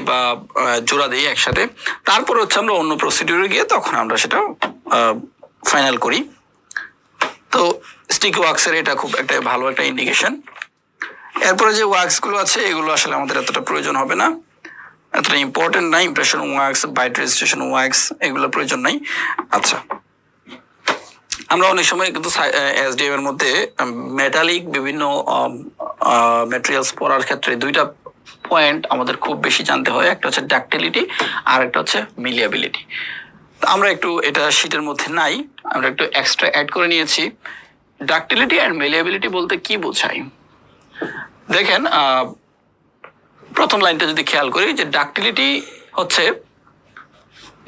বা জোড়া দিই একসাথে, তারপর হচ্ছে আমরা অন্য প্রসিডিউরে গিয়ে তখন আমরা সেটা ফাইনাল করি। তো স্টিকি ওয়াক্সের এটা খুব একটা ভালো একটা ইন্ডিকেশন। এরপরে যে ওয়াক্স গুলো আছে এগুলো আসলে আমাদের এতটা প্রয়োজন হবে না, এতটা ইম্পর্টেন্ট নাই। Impression wax, bite registration wax এগুলো প্রয়োজন নাই। আচ্ছা, আমরা অনেক সময় কিন্তু এসডিএম এর মধ্যে মেটালিক বিভিন্ন ম্যাটেরিয়ালস পড়ার ক্ষেত্রে দুইটা পয়েন্ট আমাদের খুব বেশি জানতে হয়, একটা হচ্ছে ডাক্টিলিটি আর একটা হচ্ছে মিলিয়াবিলিটি। আমরা একটু এটা শীটের মধ্যে নাই, আমরা একটু এক্সট্রা অ্যাড করে নিয়েছি। ডাক্টিলিটি অ্যান্ড মিলিয়াবিলিটি বলতে কি বোঝায় দেখেন, প্রথম লাইনটা যদি খেয়াল করি যে ডাক্টিলিটি হচ্ছে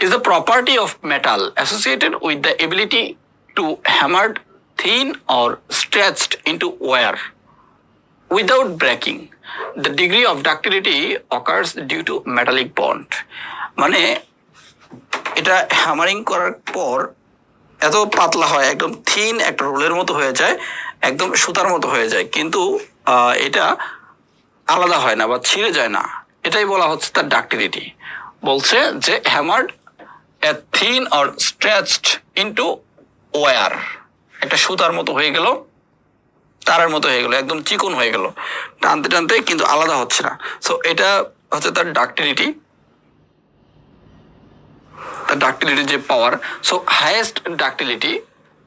is the property of metal associated with the ability to hammered, thin or stretched into wire without breaking. The degree of ductility occurs due to metallic bond. মানে এটা হ্যামারিং করার পর এত পাতলা হয়, একদম থিন একটা রোলের মতো হয়ে যায়, একদম সুতার মতো হয়ে যায়, কিন্তু এটা আলাদা হয় না বা ছিঁড়ে যায় না, এটাই বলা হচ্ছে তার ডাক্টিলিটি। বলছে যে হ্যামার্ড a thin or stretched into wire, একটা সুতার মতো হয়ে গেল, তারের মতো হয়ে গেল, একদম চিকন হয়ে গেল, টানতে টানতে কিন্তু আলাদা হচ্ছে না। সো এটা হচ্ছে তার ডাক্টিলিটি, তার ডাক্টিলিটির যে পাওয়ার। সো হাইয়েস্ট ডাক্টিলিটি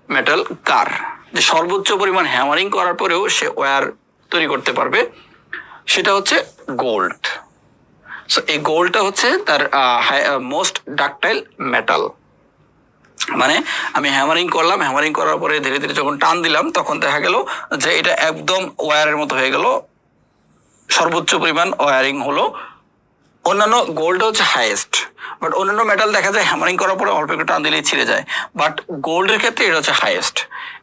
মেটাল কার, যে সর্বোচ্চ পরিমাণ হ্যামারিং করার পরেও সে ওয়্যার তৈরি করতে পারবে, সেটা হচ্ছে গোল্ড। সো এই গোল্ডটা হচ্ছে তার মোস্ট ডাকটাইল মেটাল। মানে আমি হ্যামারিং করলাম, হ্যামারিং করার পরে ধীরে ধীরে যখন টান দিলাম তখন দেখা গেল যে এটা একদম ওয়্যারের মতো হয়ে গেল, সর্বোচ্চ পরিমাণ ওয়্যারিং হলো। অন্যান্য গোল্ড হচ্ছে হাইয়েস্ট, বাট অন্যান্য মেটাল দেখা যায় হ্যামারিং করার পরে অল্প একটু টান দিলেই ছিঁড়ে যায়, বাট গোল্ডের ক্ষেত্রে এটা হচ্ছে হাইয়েস্ট,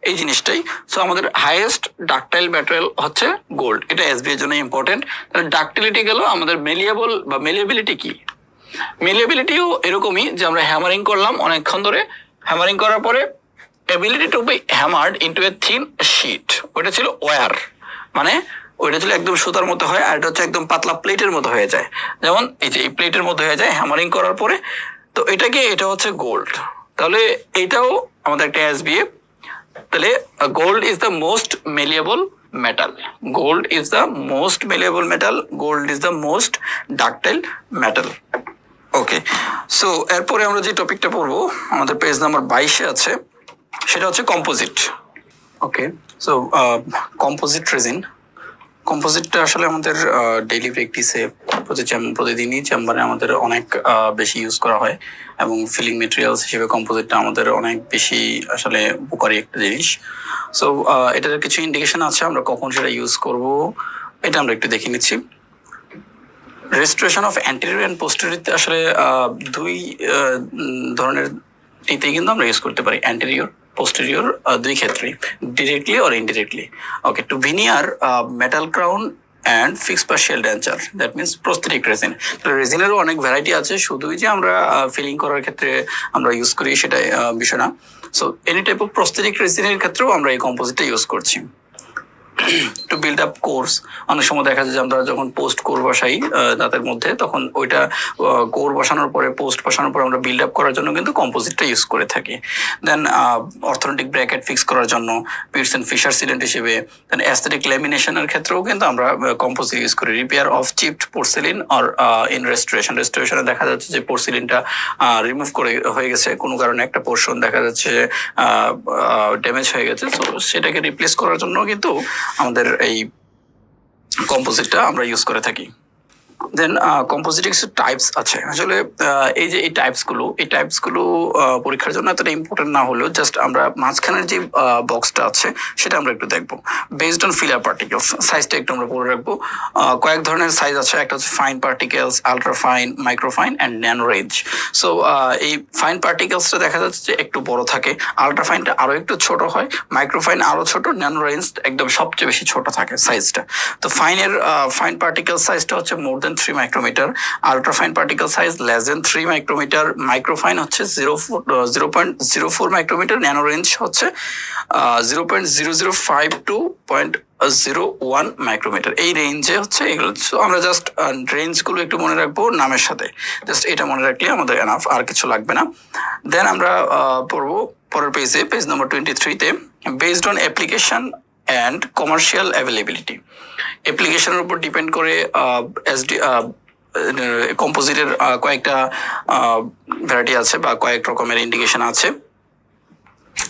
এই জিনিসটাই। সো আমাদের হাইয়েস্ট ডাকটাইল ম্যাটেরিয়াল হচ্ছে গোল্ড, এটা এসবি এর জন্য ইম্পর্টেন্ট। তাহলে ডাকটিলিটি গেল, আমাদের মেলিয়েবল বা মেলিয়েবিলিটি কি? মেলিয়েবিলিটিও এরকমই, যে আমরা হ্যামারিং করলাম অনেকক্ষণ ধরে, হ্যামারিং করার পরে ability to be hammered into a thin sheet, ওইটা ছিল ওয়্যার, মানে ওইটা ছিল একদম সুতার মতো হয়, আর এটা হচ্ছে একদম পাতলা প্লেটের মতো হয়ে যায়, যেমন এই যে এই প্লেটের মতো হয়ে যায় হ্যামারিং করার পরে। তো এটা হচ্ছে গোল্ড। তাহলে এটাও আমাদের একটা এসবিএ। তাহলে gold is the most malleable metal, gold is the most malleable metal, gold is the most ductile metal. Okay, so এরপরে আমরা যে টপিকটা পড়বো আমাদের পেজ নাম্বার 22-এ আছে, সেটা হচ্ছে কম্পোজিট। ওকে, সো কম্পোজিট রেজিন। কম্পোজিটটা আসলে আমাদের ডেইলি প্র্যাকটিসে প্রতিদিনই চেম্বারে আমাদের অনেক বেশি ইউজ করা হয়, এবং ফিলিং মেটেরিয়ালস হিসেবে কম্পোজিটটা আমাদের অনেক বেশি আসলে উপকারী একটা জিনিস। সো এটার কিছু ইন্ডিকেশন আছে, আমরা কখন সেটা ইউজ করব এটা আমরা একটু দেখে নিচ্ছি। রেস্টোরেশন অফ অ্যান্টেরিয়র অ্যান্ড পোস্টেরিয়রতে আসলে দুই ধরনের নিতেই কিন্তু আমরা ইউজ করতে পারি, অ্যান্টেরিয়র পোস্টেরিয়র দুই ক্ষেত্রেই, directly or indirectly. Okay, to veneer metal crown and fix partial denture, that means prosthetic resin. রেজিনেরও অনেক ভ্যারাইটি আছে, শুধুই যে আমরা ফিলিং করার ক্ষেত্রে আমরা ইউজ করি সেটাই বিষয় না। So any type of prosthetic রেজিনের ক্ষেত্রেও আমরা এই কম্পোজিটটা ইউজ করছি। টু বিল্ড আপ কোর্স, অনেক সময় দেখা যায় যে আমরা যখন পোস্ট কোর বসাই দাঁতের মধ্যে, তখন ওইটা কোর বসানোর পরে, পোস্ট বসানোর পরে আমরা বিল্ড আপ করার জন্য কিন্তু কম্পোজিটটা ইউজ করে থাকি। দেন অর্থোনেটিক ব্র্যাকেট ফিক্স করার জন্য পিটস এন্ড ফিশার সিলেন্ট হিসেবে, দেন অ্যাস্থেটিক ল্যামিনেশনের ক্ষেত্রেও কিন্তু আমরা কম্পোজিট ইউজ করি। Repair of chipped porcelain or in রেস্টোরেশনে দেখা যাচ্ছে যে পোর্সেলিনটা রিমুভ করে হয়ে গেছে, কোনো কারণে একটা পোর্শন দেখা যাচ্ছে ড্যামেজ হয়ে গেছে, তো সেটাকে রিপ্লেস করার জন্য কিন্তু আমাদের এই কম্পোজিটটা আমরা ইউজ করে থাকি। দেন কম্পোজিট কিছু টাইপস আছে, আসলে এই যে এই টাইপসগুলো পরীক্ষার জন্য এতটা ইম্পর্টেন্ট না হলেও জাস্ট আমরা মাঝখানের যে বক্সটা আছে সেটা আমরা একটু দেখবো। বেসড অন ফিলার পার্টিকেলস, সাইজটা একটু আমরা পড়ে রাখবো। কয়েক ধরনের সাইজ আছে, একটা হচ্ছে fine particles, ultra fine, microfine and nano range. So এই ফাইন পার্টিকেলসটা দেখা যাচ্ছে যে একটু বড় থাকে, আলট্রা ফাইনটা আরো একটু ছোট হয়, মাইক্রোফাইন আরো ছোট, ন্যানো রেঞ্জ একদম সবচেয়ে বেশি ছোট থাকে সাইজটা। তো ফাইন পার্টিকেল সাইজটা হচ্ছে more than 3 micrometre, ultrafine particle size less than 3 micrometre, microfine হচ্ছে 0.04 মাইক্রোমিটার, ন্যানো রেঞ্জ হচ্ছে 0.005 টু 0.01 মাইক্রোমিটার। এই রেঞ্জে হচ্ছে এগুলো। সো আমরা জাস্ট রেঞ্জগুলো একটু মনে রাখবো নামের সাথে, জাস্ট এটা মনে রাখলে আমাদের এনাফ, আর কিছু লাগবে না। দেন আমরা পড়বো পরের পেজে, পেজ নম্বর 23-তে, based on application and commercial availability. অ্যাপ্লিকেশনের উপর ডিপেন্ড করে এসডি কম্পোজিটের কয়েকটা ভ্যারাইটি আছে বা কয়েক রকমের ইন্ডিকেশন আছে।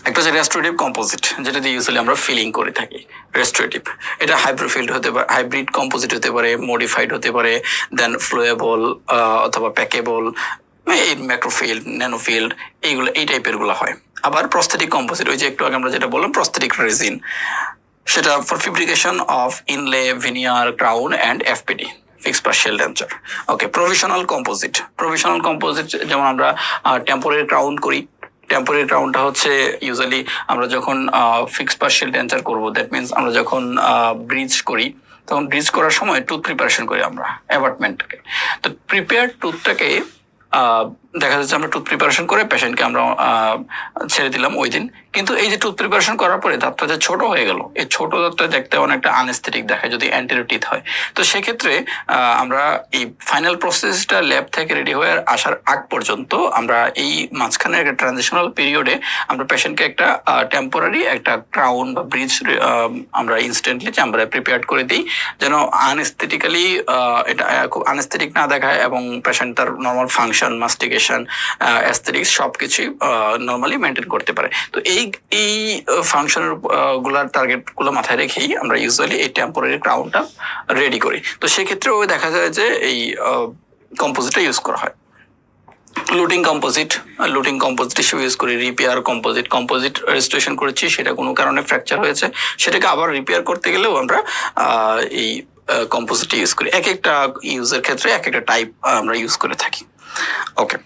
একটা হচ্ছে রেস্টোরেটিভ কম্পোজিট, যেটা দিয়ে ইউজুয়ালি আমরা ফিলিং করে থাকি। রেস্টোরেটিভ এটা হাইব্রিড হতে পারে, হাইব্রিড কম্পোজিট হতে পারে, মডিফাইড হতে পারে, দেন ফ্লোয়েবল অথবা প্যাকেবল, এই ম্যাক্রোফিল্ড, ন্যানোফিল্ড, এইগুলো এই টাইপের গুলো হয়। আবার প্রস্থেটিক কম্পোজিট, ওই যে একটু আগে আমরা যেটা বললাম প্রস্থেটিক রেজিন, সেটা for fabrication of inlay, veneer, crown and FPD, fixed partial denture. Okay, provisional composite. Provisional composite যেমন আমরা টেম্পোরারি ক্রাউন করি। টেম্পোরারি ক্রাউনটা হচ্ছে ইউজুয়ালি আমরা যখন ফিক্সড পার্শিয়াল ডেঞ্চার করবো, দ্যাট মিনস আমরা যখন ব্রিজ করি, তখন ব্রিজ করার সময় টুথ প্রিপারেশন করি আমরা অ্যাবার্টমেন্টকে। তো প্রিপেয়ার টুথটাকে দেখা যাচ্ছে আমরা টুথ প্রিপারেশন করে পেশেন্টকে আমরা ছেড়ে দিলাম ওই দিন, কিন্তু এই যে টুথ প্রিপারেশন করার পরে দাঁতটা যে ছোট হয়ে গেল, এই ছোট দাঁতটা দেখতে অনেকটা আনএস্থেটিক দেখায় যদি অ্যান্টেরিয়র টিথ হয়। তো সেক্ষেত্রে আমরা এই ফাইনাল প্রসেসটা ল্যাব থেকে রেডি হয়ে আসার আগ পর্যন্ত আমরা এই মাঝখানে একটা ট্রানজিশনাল পিরিয়ডে আমরা পেশেন্টকে একটা টেম্পোরারি একটা ক্রাউন বা ব্রিজ আমরা ইনস্ট্যান্টলি চেম্বারে প্রিপেয়ার করে দিই, যেন আনএস্থেটিক্যালি এটা খুব আনএস্থেটিক না দেখায় এবং পেশেন্ট তার নর্মাল ফাংশন, মাস্টিকেশন, অ্যাস্থেটিক্স সবকিছুই নর্মালি মেনটেন করতে পারে। তো এই ফাংশনের গুলার টার্গেট গুলো মাথায় রেখেই আমরা ইউজুয়ালি এই টেম্পোরারি ক্রাউনটা রেডি করি। তো সেক্ষেত্রেও দেখা যায় যে এই কম্পোজিটটা ইউজ করা হয়। লুটিং কম্পোজিট হিসেবে ইউজ করি। রিপেয়ার কম্পোজিট, কম্পোজিট রেস্টোরেশন করেছি, সেটা কোনো কারণে ফ্র্যাকচার হয়েছে, সেটাকে আবার রিপেয়ার করতে গেলেও আমরা এই কম্পোজিট ইউজ করি। এক একটা ইউজের ক্ষেত্রে এক একটা টাইপ আমরা ইউজ করে থাকি। ওকে,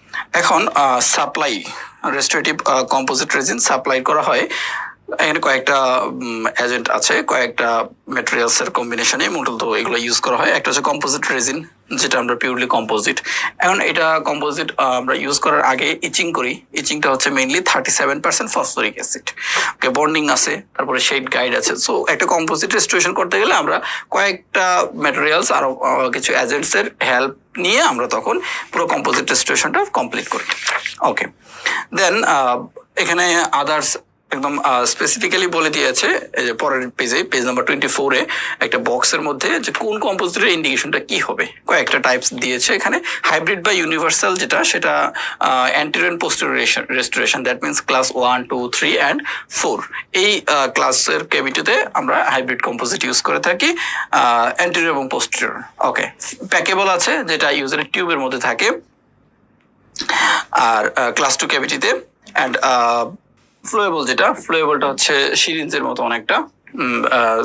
এখন supply, restorative composite resin supply করা হয়। এখানে কয়েকটা এজেন্ট আছে, কয়েকটা ম্যাটেরিয়ালস এর কম্বিনেশনে মূলত এগুলো ইউজ করা হয়। একটা হচ্ছে কম্পোজিট রেজিন, যেটা আমরা পিওরলি কম্পোজিট। এখন এটা কম্পোজিট আমরা ইউজ করার আগে ইচিং করি। ইচিংটা হচ্ছে মেইনলি 37% ফসফরিক অ্যাসিড। ওকে, বন্ডিং আছে, তারপরে শেড গাইড আছে। সো একটা কম্পোজিট রেস্টোরেশন করতে গেলে আমরা কয়েকটা ম্যাটেরিয়ালস আর কিছু এজেন্টস এর হেল্প নিয়ে আমরা তখন পুরো কম্পোজিট রেস্টোরেশনটা কমপ্লিট করি। ওকে, দেন এখানে আদার্স একদম স্পেসিফিক্যালি বলে দিয়েছে এই যে পরের পেজে, পেজ নাম্বার 24-এ একটা বক্সের মধ্যে যে কোন কম্পোজিটের ইন্ডিকেশনটা কি হবে, কয়েকটা টাইপস দিয়েছে এখানে। হাইব্রিড বা ইউনিভার্সাল যেটা, সেটা anterior and posterior restoration, that means class 1, 2, 3 and 4। এই ক্লাসের ক্যাভিটিতে আমরা হাইব্রিড কম্পোজিট ইউজ করে থাকি, অ্যান্টেরিয়র এবং পোস্টেরিয়র। ওকে, প্যাকেবল আছে যেটা ইউজার টিউবের মধ্যে থাকে, আর ক্লাস 2 ক্যাভিটিতে। অ্যান্ড ফ্লোয়েবল, যেটা ফ্লোয়েবলটা হচ্ছে সিরিঞ্জের মতো অনেকটা,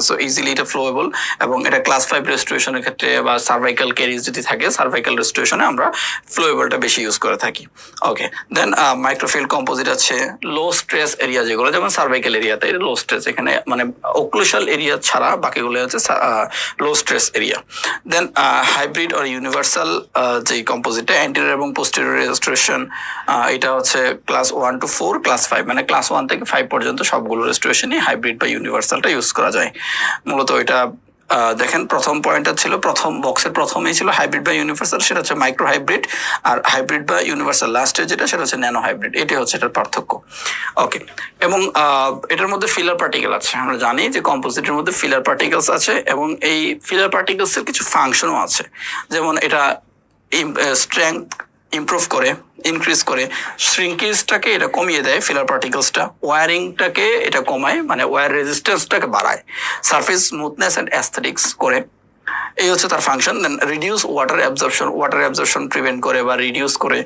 সো ইজিলি এটা ফ্লোয়েবল, এবং এটা ক্লাস 5 রেস্টোরেশনের ক্ষেত্রে বা সার্ভাইকাল ক্যারিজ যদি থাকে, সার্ভাইকাল রেস্টোরেশনে আমরা ফ্লোয়েবলটা বেশি ইউজ করে থাকি। ওকে, দেন মাইক্রোফিল্ড কম্পোজিট আছে, লো স্ট্রেস এরিয়া যেগুলো, যেমন সার্ভাইকাল এরিয়াতে লো স্ট্রেস, এখানে মানে ওক্লুশাল এরিয়া ছাড়া বাকিগুলো হচ্ছে লো স্ট্রেস এরিয়া। দেন হাইব্রিড আর ইউনিভার্সাল যে কম্পোজিটটা, অ্যান্টেরিয়র এবং পোস্টেরিয়র রেস্টোরেশন, এটা হচ্ছে ক্লাস 1 to 4, ক্লাস 5 মানে ক্লাস 1 থেকে 5 পর্যন্ত সবগুলো রেস্টোরেশনই হাইব্রিড বা ইউনিভার্সালটা ইউজ করা যায়। মূলত এটা দেখেন প্রথম পয়েন্টটা ছিল, প্রথম বক্সের প্রথমেই ছিল হাইব্রিড বা ইউনিভার্সাল, সেটা হচ্ছে মাইক্রো হাইব্রিড, আর হাইব্রিড বা ইউনিভার্সাল লাস্টে যেটা, সেটা হচ্ছে ন্যানো হাইব্রিড। এটাই হচ্ছে এটার পার্থক্য। ওকে, এবং এটার মধ্যে ফিলার পার্টিকেল আছে। আমরা জানি যে কম্পোজিটের মধ্যে ফিলার পার্টিকেলস আছে, এবং এই ফিলার পার্টিকেলস এর কিছু ফাংশনও আছে, যেমন এটা স্ট্রেংথ ইমপ্রুভ করে, ইনক্রিজ করে, শ্রিঙ্কেজটাকে এটা কমিয়ে দেয় ফিলার পার্টিকেলসটা, ওয়ারিংটাকে এটা কমায়, মানে ওয়্যার রেজিস্ট্যান্সটাকে বাড়ায়, সারফেস স্মুথনেস অ্যান্ড অ্যাস্থেটিক্স করে, এই হচ্ছে তার function. Then reduce water absorption prevent করে বা রিডিউস করে।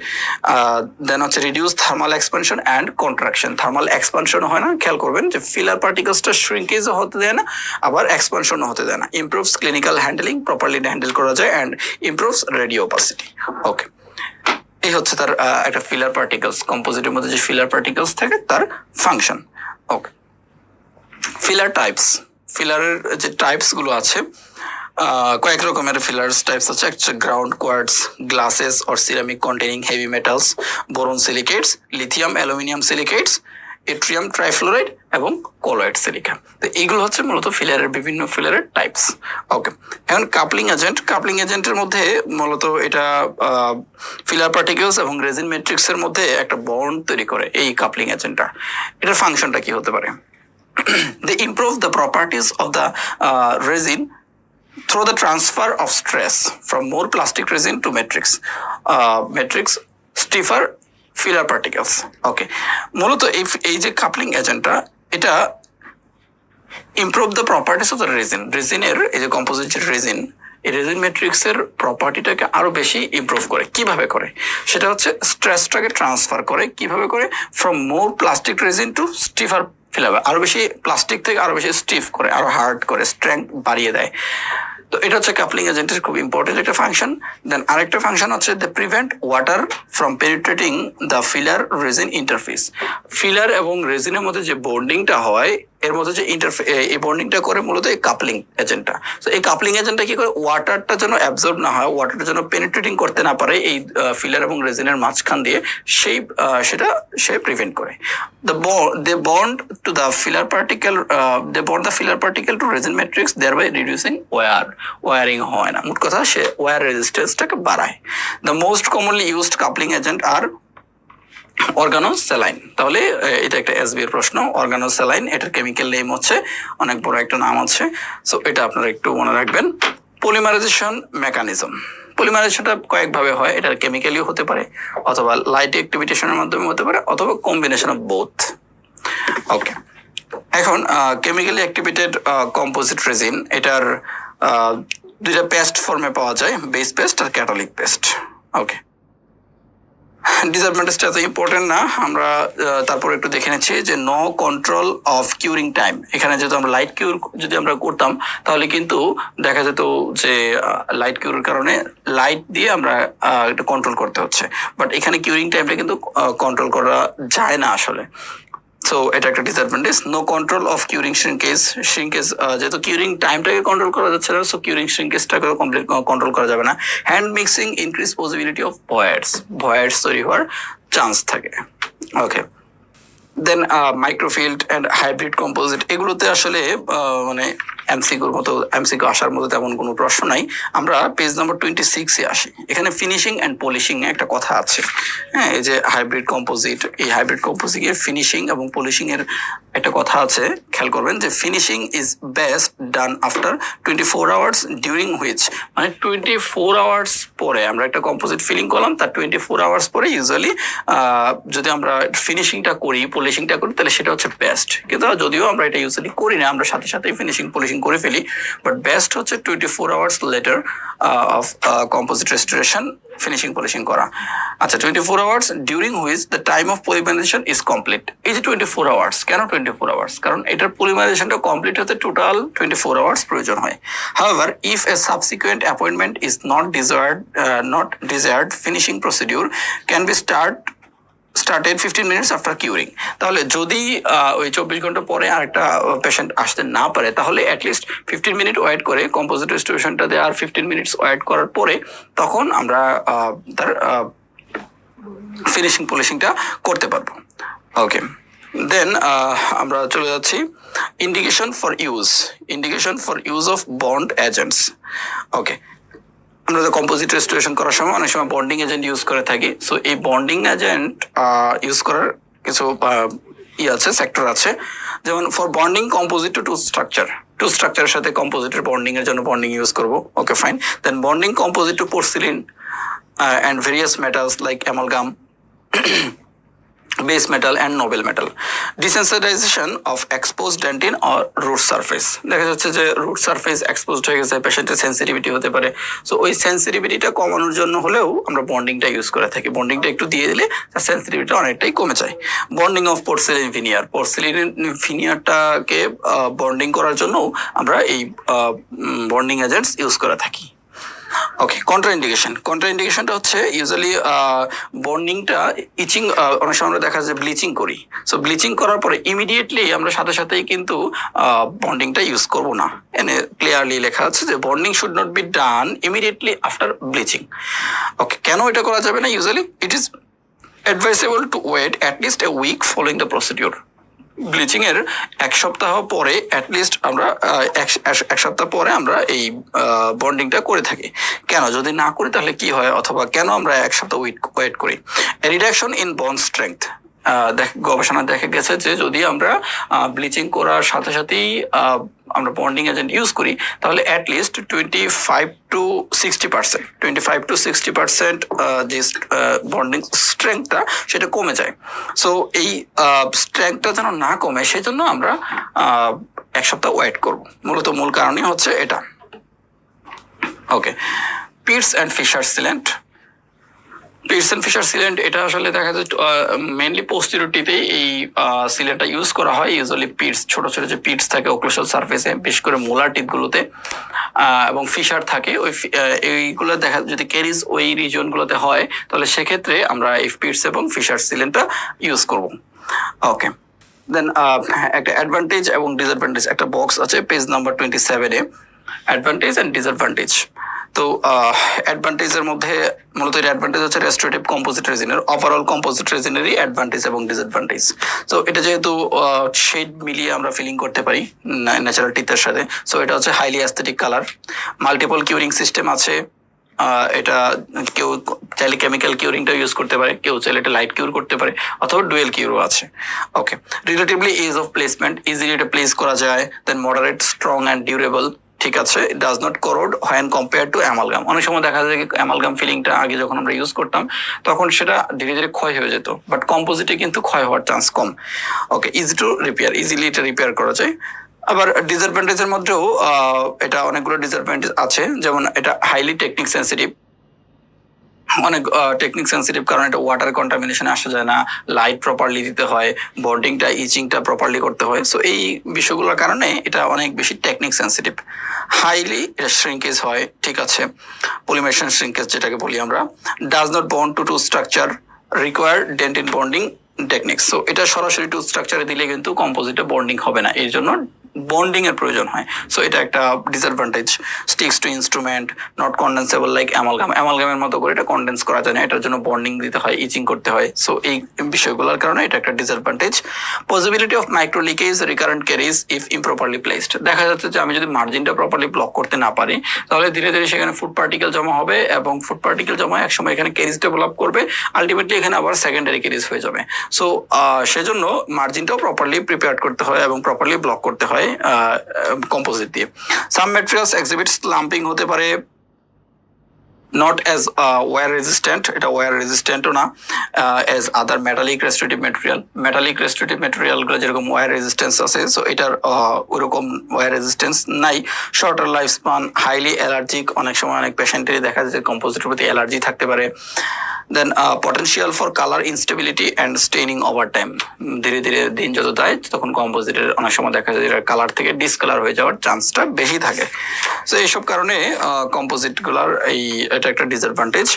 দেন হচ্ছে reduce thermal expansion and contraction. Thermal এক্সপানশনও হয় না, খেয়াল করবেন যে ফিলার পার্টিকেলসটা শ্রিঙ্কেজও হতে দেয় না, আবার এক্সপানশনও হতে দেয় না। Improves clinical handling, properly handle করা যায়, অ্যান্ড ইমপ্রুভস রেডিও অপাসিটি। ওকে, এই হচ্ছে তার একটা ফিলার পার্টিকেলস, কম্পোজিটের মধ্যে যে ফিলার পার্টিকেলস থাকে তার ফাংশন। ওকে, ফিলার টাইপস, ফিলারের যে টাইপস গুলো আছে, কয়েক রকমের ফিলার্স টাইপস আছে, একটা ground quartz, glasses or ceramic containing heavy metals, boron silicates, lithium aluminium silicates, yttrium trifluoride এবং কলয়েড সিলিকা। তো এইগুলো হচ্ছে মূলত ফিলারের বিভিন্ন ফিলারের টাইপস। ওকে, এখন কাপলিং এজেন্টের মধ্যে মূলত এটা ফিলার পার্টিকেলস এবং রেজিন ম্যাট্রিক্সের মধ্যে একটা বন্ড তৈরি করে এই কাপলিং এজেন্টটা। এটার ফাংশনটা কি হতে পারে? They improve the properties of the resin through the transfer of stress from more plastic resin to matrix stiffer filler particles. Okay, মূলত এই যে কাপলিং এজেন্টটা এটা improve the properties of the রেজিনের এই যে কম্পোজিট রেজিন, এই রেজিন ম্যাট্রিক্সের প্রপার্টিটাকে আরো বেশি ইমপ্রুভ করে। কিভাবে করে? সেটা হচ্ছে স্ট্রেসটাকে ট্রান্সফার করে। কিভাবে করে? From more plastic resin to stiffer filler, আরো বেশি প্লাস্টিক থেকে আরো বেশি স্টিফ করে, আরো হার্ড করে, স্ট্রেংথ বাড়িয়ে দেয়। তো এটা হচ্ছে কাপলিং এজেন্টের খুব ইম্পর্টেন্ট একটা ফাংশন। দেন আরেকটা ফাংশন হচ্ছে they prevent water from penetrating the filler resin interface. Filler এবং রেজিনের মধ্যে যে বন্ডিংটা হয়, এর মধ্যে যে এই বন্ডিংটা করে মূলত এই কাপলিং এজেন্টটা। তো এই কাপলিং এজেন্টটা কি করে? ওয়াটারটা যেন অ্যাবজর্ব না হয়, ওয়াটারটা যেন পেনিট্রেটিং করতে না পারে এই ফিলার এবং রেজিনের মাঝখান দিয়ে, সেটা সে প্রিভেন্ট করে। They bond the filler particle to resin matrix, thereby reducing wearing হয় না। মোট কথা সে ওয়্যার রেজিস্ট্যান্সটাকে বাড়ায়। The most commonly used coupling agent are অর্গানোস্যালাইন। তাহলে এটা একটা এসবি এর প্রশ্ন। অর্গানোস্যালাইন, এটার কেমিক্যাল নেম হচ্ছে, অনেক বড় একটা নাম আছে, সো এটা আপনারা একটু মনে রাখবেন। পলিমারাইজেশন মেকানিজম, পলিমারাইজেশনটা কয়েকভাবে হয়। এটার কেমিক্যালিও হতে পারে, অথবা লাইট অ্যাক্টিভিটেশনের মাধ্যমে হতে পারে, অথবা কম্বিনেশন অফ বোথ। ওকে, এখন কেমিক্যালি অ্যাক্টিভেটেড কম্পোজিট রেজিন, এটার দুইটা পেস্ট ফর্মে পাওয়া যায়, বেস পেস্ট আর ক্যাটালিক পেস্ট। ওকে, ডিসঅ্যাডভান্টেজটা এত ইম্পর্টেন্ট না, আমরা তারপর একটু দেখে নিচ্ছি যে no control of curing time. এখানে যেহেতু আমরা লাইট কিউর যদি আমরা করতাম, তাহলে কিন্তু দেখা যেত যে লাইট কিউরের কারণে লাইট দিয়ে আমরা এটা কন্ট্রোল করতে হচ্ছে, বাট এখানে কিউরিং টাইমটা কিন্তু কন্ট্রোল করা যায় না আসলে। সো এটা একটা disadvantage. No control of curing shrinkage, যেহেতু কিউরিং টাইমটাকে কন্ট্রোল করা যাচ্ছে না, সো কিউরিং শ্রিঙ্কেজটাকে কমপ্লিট কন্ট্রোল করা যাবে না। Hand mixing increase possibility of voids তৈরি হওয়ার চান্স থাকে। Okay, then microfilled and hybrid composite, এগুলোতে আসলে মানে এমসিকিউ আসার মতো তেমন কোনো প্রশ্ন নাই। আমরা পেজ নাম্বার 26-এ আসি। এখানে ফিনিশিং অ্যান্ড পলিশিং এ একটা কথা আছে। হ্যাঁ, এই যে হাইব্রিড কম্পোজিট, এই হাইব্রিড কম্পোজিট এর ফিনিশিং এবং পলিশিং এর একটা কথা আছে, খেয়াল করবেন যে finishing is best done after 24 hours during which, মানে 24 আওয়ার্স পরে আমরা একটা কম্পোজিট ফিলিং করলাম, তার 24 আওয়ার্স পরে ইউজুয়ালি যদি আমরা ফিনিশিংটা করি, পলিশিংটা করি, তাহলে সেটা হচ্ছে বেস্ট। কিন্তু যদিও আমরা এটা ইউজুয়ালি করি না, আমরা সাথে সাথে ফিনিশিং পলিশিং করে ফেলি, বাট বেস্ট হচ্ছে 24 hours later of composite restoration finishing polishing করা। আচ্ছা, 24 hours during which the time of polymerization is complete. এই যে 24 আওয়ার্স, কেন 24 আওয়ার্স? কারণ এটার পলিমারাইজেশনটা কমপ্লিট হতে টোটাল 24 আওয়ার্স প্রয়োজন হয়। However, if a subsequent appointment is not desired, finishing procedure can be started 15 minutes after curing. তাহলে যদি ওই 24 ঘন্টা পরে আরেকটা পেশেন্ট আসতে না পারে, তাহলে অ্যাটলিস্ট 15 মিনিট ওয়েট করে কম্পোজিট রেস্টোরেশনটা দিয়ে আর 15 মিনিটস ওয়েট করার পরে তখন আমরা তার ফিনিশিং পলিশিংটা করতে পারবো। ওকে, দেন আমরা চলে যাচ্ছি indication for use of bond agents. Okay, আমরা কম্পোজিট রেস্টোরেশন করার সময় অনেক সময় বন্ডিং এজেন্ট ইউজ করে থাকি। সো এই বন্ডিং এজেন্ট ইউজ করার কিছু আছে, সেক্টর আছে। যেমন ফর বন্ডিং কম্পোজিট টু স্ট্রাকচারের সাথে কম্পোজিটের বন্ডিং এর জন্য বন্ডিং ইউজ করবো। Okay, fine. Then bonding composite to porcelain and various metals like amalgam, base metal and noble metal. Desensitization of exposed dentin or root surface, দেখা যাচ্ছে যে root surface exposed হয়ে গেছে, পেশেন্টের সেন্সিটিভিটি হতে পারে। সো ওই সেন্সিটিভিটিটা কমানোর জন্য হলেও আমরা বন্ডিংটা ইউজ করে থাকি। বন্ডিংটা একটু দিয়ে দিলে তার সেন্সিটিভিটি অনেকটাই কমে যায়। বন্ডিং অফ পোর্সিলিন ভিনিয়ারটাকে বন্ডিং করার জন্য আমরা এই বন্ডিং এজেন্টস ইউজ করে থাকি। ওকে, কন্ট্রাইন্ডিকেশনটা হচ্ছে ইউজুয়ালি বন্ডিংটা ইচিং, অনেক সময় আমরা দেখা যায় ব্লিচিং করি। সো ব্লিচিং করার পরে ইমিডিয়েটলি আমরা সাথে সাথেই কিন্তু বন্ডিংটা ইউজ করব না। এনে ক্লিয়ারলি লেখা আছে যে bonding should not be done immediately after bleaching. Okay, কেন এটা করা যাবে না? Usually it is advisable to wait at least a week following the procedure. Bleaching এর এক সপ্তাহ পরে অ্যাটলিস্ট আমরা এক সপ্তাহ পরে আমরা এই বন্ডিংটা করে থাকি। কেন, যদি না করি তাহলে কি হয়, অথবা কেন আমরা এক সপ্তাহ ওয়েট করি? Reduction in bond strength. গবেষণা দেখা গেছে যে যদি আমরা ব্লিচিং করার সাথে সাথেই আমরা বন্ডিং এজেন্ট ইউজ করি তাহলে অ্যাটলিস্ট 25-60% যে বন্ডিং স্ট্রেংথটা সেটা কমে যায়। সো এই স্ট্রেংথটা যেন না কমে সেই জন্য আমরা এক সপ্তাহ ওয়েট করব। মূল কারণই হচ্ছে এটা। ওকে, পিটস অ্যান্ড ফিশার সিলেন্ট। পিটস অ্যান্ড ফিশার সিলেন্ট এটা আসলে দেখা যায় মেনলি পোস্টেরিটিতেই এই সিলেন্টটা ইউজ করা হয়। ইউজুয়ালি পিটস, ছোট ছোট যে পিটস থাকে ওক্লুসাল সারফেসে, বিশেষ করে মোলার টিপগুলোতে, এবং ফিশার থাকে ওই এইগুলো দেখা যদি ক্যারিজ ওই রিজিয়নগুলোতে হয় তাহলে সেক্ষেত্রে আমরা এই পিটস এবং ফিশার সিলেন্টটা ইউজ করব। ওকে, দেন একটা অ্যাডভান্টেজ এবং ডিসঅ্যাডভান্টেজ একটা বক্স আছে পেজ নাম্বার 27-এ, অ্যাডভান্টেজ অ্যান্ড ডিসঅ্যাডভান্টেজ। তো অ্যাডভান্টেজের মধ্যে মূলত এর অ্যাডভান্টেজ হচ্ছে রেস্টোরেটিভ কম্পোজিট রেজিনের, ওভারঅল কম্পোজিট রেজিনেরই অ্যাডভান্টেজ এবং ডিসঅ্যাডভান্টেজ। তো এটা যেহেতু শেড মিলিয়ে আমরা ফিলিং করতে পারি ন্যাচারাল টিথের সাথে, সো এটা হচ্ছে highly aesthetic colour. Multiple curing system আছে, এটা কেউ চাইলে কেমিক্যাল কিউরিংটা ইউজ করতে পারে, কেউ চাইলে এটা লাইট কিউর করতে পারে, অথবা ডুয়েল কিউরও আছে। Okay, relatively ease of placement, easily এটা প্লেস করা যায়। Then moderate, strong and durable, ঠিক আছে। Does not corrode when compare to amalgam. অনেক সময় দেখা যায় অ্যামালগাম ফিলিংটা আগে যখন আমরা ইউজ করতাম তখন সেটা ধীরে ধীরে ক্ষয় হয়ে যেত, বাট কম্পোজিটে কিন্তু ক্ষয় হওয়ার chance com. Okay, easy to repair, easily এটা রিপেয়ার করা যায়। আবার ডিসঅ্যাডভান্টেজের মধ্যেও এটা অনেকগুলো ডিসঅ্যাডভান্টেজ আছে, যেমন এটা হাইলি টেকনিক সেন্সিটিভ, অনেক টেকনিক সেন্সিটিভ, কারণ এটা ওয়াটার কন্টামিনেশনে আসা যায় না, লাইট প্রপারলি দিতে হয়, বন্ডিংটা ইচিংটা প্রপারলি করতে হয়। সো এই বিষয়গুলোর কারণে এটা অনেক বেশি টেকনিক সেন্সিটিভ। হাইলি এটা শ্রিঙ্কেজ হয়, ঠিক আছে, পলিমেশন শ্রিঙ্কেজ যেটাকে বলি আমরা। Does not bond to structure, require dentin bonding techniques. So এটা সরাসরি টু স্ট্রাকচারে দিলে কিন্তু কম্পোজিটে বন্ডিং হবে না, এই জন্য বন্ডিং এর প্রয়োজন হয়। সো এটা একটা disadvantage. Sticks to instrument, not condensable like অ্যামালগামের মতো করে এটা কন্ডেন্স করা যায় না, এটার জন্য বন্ডিং দিতে হয়, ইচিং করতে হয়। সো এই বিষয়গুলোর কারণে এটা একটা disadvantage. Possibility of micro leakage, recurrent caries if improperly placed. দেখা যাচ্ছে যে আমি যদি মার্জিনটা প্রপারলি ব্লক করতে না পারি তাহলে ধীরে ধীরে সেখানে ফুড পার্টিকেল জমা হবে, এবং ফুড পার্টিকেল জমা একসময় এখানে ক্যারিজ ডেভেলপ করবে, আলটিমেটলি এখানে আবার সেকেন্ডারি ক্যারিজ হয়ে যাবে। সো সেজন্য মার্জিনটাও প্রপারলি প্রিপেয়ার করতে হয় এবং প্রপারলি ব্লক করতে হয় কম্পোজিট দিয়ে। সাম ম্যাটেরিয়ালস এক্সিবিটস লাম্পিং হতে পারে, নট অ্যাজ ওয়্যার রেজিস্ট্যান্ট, এটা ওয়্যার রেজিস্ট্যান্টও না, as other metallic restrictive material. Metallic restrictive ম্যাটেরিয়ালগুলো যেরকম ওয়্যার রেজিস্ট্যান্স আছে, সো এটার ওরকম ওয়্যার রেজিস্ট্যান্স নাই। Shorter life span, highly allergic, অনেক সময় অনেক পেশেন্টেরই দেখা যায় কম্পোজিটের প্রতি অ্যালার্জি থাকতে পারে। Then potential for colour instability and staining over time, ধীরে ধীরে দিন যত যায় তখন কম্পোজিটের অনেক সময় দেখা যায় যে কালার থেকে ডিসকালার হয়ে যাওয়ার চান্সটা বেশি থাকে। সো এইসব কারণে কম্পোজিটগুলার এটা একটা ডিসঅ্যাডভান্টেজ।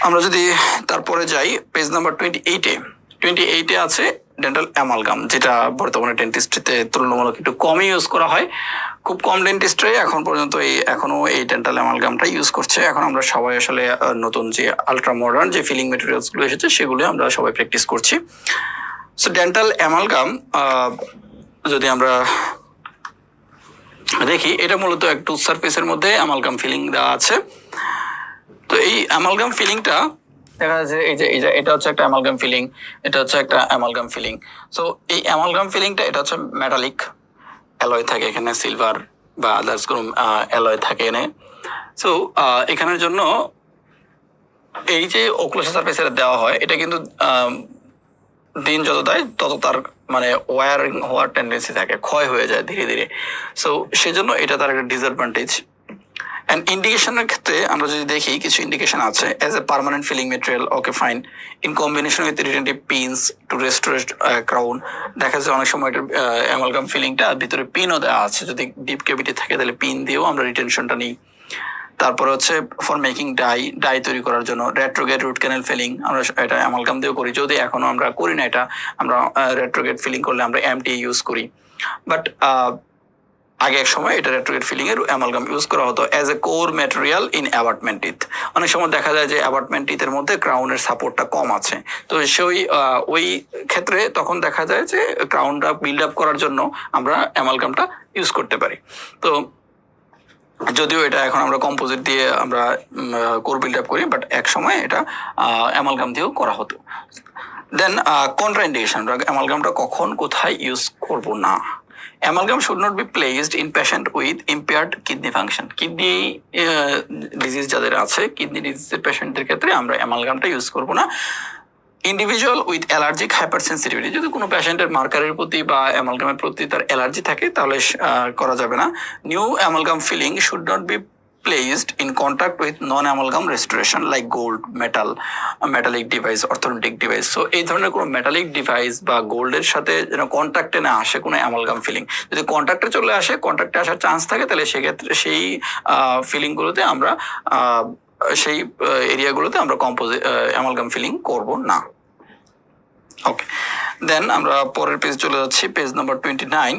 আমরা যদি তারপরে যাই পেজ নাম্বার 28-এ আছে ডেন্টাল অ্যামালগাম, যেটা বর্তমানে ডেন্টিস্ট্রিতে তুলনামূলক একটু কমই ইউজ করা হয়। খুব কম ডেন্টিস্ট্রি এখন পর্যন্ত এখনো এই ডেন্টাল অ্যামালগামটা ইউজ করছে। এখন আমরা সবাই আসলে নতুন যে আলট্রা মডার্ন যে ফিলিং মেটেরিয়ালসগুলো এসেছে সেগুলো আমরা সবাই প্র্যাকটিস করছি। সো ডেন্টাল অ্যামালগাম যদি আমরা দেখি, এটা মূলত একটু সারফেসের মধ্যে অ্যামালগাম ফিলিং দেওয়া আছে। তো এই অ্যামালগাম ফিলিংটা দেখা যাচ্ছে এই যে এটা হচ্ছে একটা অ্যামালগাম ফিলিং, এটা হচ্ছে একটা অ্যামালগাম ফিলিং। সো এই অ্যামালগাম ফিলিংটা এটা হচ্ছে মেটালিক অ্যালয় থাকে এখানে, সিলভার বা আদার্স কোনো অ্যালয় থাকে এখানে। সো এখানের জন্য এই যে ওক্লুসাল সারফেসে দেওয়া হয় এটা কিন্তু দিন যত দেয় তত তার মানে ওয়ারিং হওয়ার টেন্ডেন্সি থাকে, ক্ষয় হয়ে যায় ধীরে ধীরে। সো সেজন্য এটা তার একটা ডিসঅ্যাডভান্টেজ। অ্যান্ড ইন্ডিকেশনের ক্ষেত্রে আমরা যদি দেখি কিছু ইন্ডিকেশন আছে। As a permanent filling material, okay fine, in combination with retentive pins to restore crown. দেখা যায় অনেক সময় এটার অ্যামালগাম ফিলিংটা ভিতরে পিনও দেওয়া আছে, যদি ডিপ ক্যাভিটি থাকে তাহলে পিন দিয়েও আমরা রিটেনশনটা নিই। তারপরে হচ্ছে ফর মেকিং ডাই তৈরি করার জন্য রেট্রোগেট রুট ক্যানেল ফিলিং, আমরা এটা অ্যামালগাম দিয়েও করি, যদি এখনো আমরা করি না এটা, আমরা রেট্রোগেট ফিলিং করলে আমরা এমটি ইউজ করি, বাট আগে এক সময় এটা রেট্রোগেট ফিলিং এর অ্যামালগাম ইউজ করা হতো as a core material in abutment teeth. অনেক সময় দেখা যায় যে অ্যাবাটমেন্ট টিথের মধ্যে ক্রাউনের সাপোর্টটা কম আছে, তো সেই ওই ক্ষেত্রে তখন দেখা যায় যে ক্রাউনটা বিল্ড আপ করার জন্য আমরা অ্যামালগামটা ইউজ করতে পারি। তো যদিও এটা এখন আমরা কম্পোজিট দিয়ে আমরা কোর বিল্ড আপ করি, বাট এক সময় এটা অ্যামালগাম দিয়েও করা হতো। দেন কন্ট্রাইন্ডিকেশন, অ্যামালগামটা কখন কোথায় ইউজ করব না। Amalgam should not be placed in patient with impaired kidney function. Kidney disease যাদের আছে, কিডনি ডিজিজের পেশেন্টদের ক্ষেত্রে আমরা অ্যামালগামটা ইউজ করব না। ইন্ডিভিজুয়াল উইথ অ্যালার্জিক হাইপারসেন্সিটিভিটি, যদি কোনো পেশেন্টের মার্কারের প্রতি বা অ্যামালগামের প্রতি তার অ্যালার্জি থাকে তাহলে করা যাবে না। New amalgam filling should not be placed in contact with non-amalgam restoration like gold, metallic device, orthodontic device. So এই ধরনের কোনো মেটালিক ডিভাইস বা গোল্ডের সাথে যেন কন্ট্যাক্টে না আসে কোনো অ্যামালগাম ফিলিং। যদি কন্ট্যাক্টে চলে আসে, কন্ট্যাক্টে আসার চান্স থাকে, তাহলে সেক্ষেত্রে সেই ফিলিংগুলোতে আমরা সেই এরিয়াগুলোতে আমরা অ্যামালগাম ফিলিং করব না। ওকে, দেন আমরা পরের পেজ চলে যাচ্ছি, পেজ নাম্বার 29।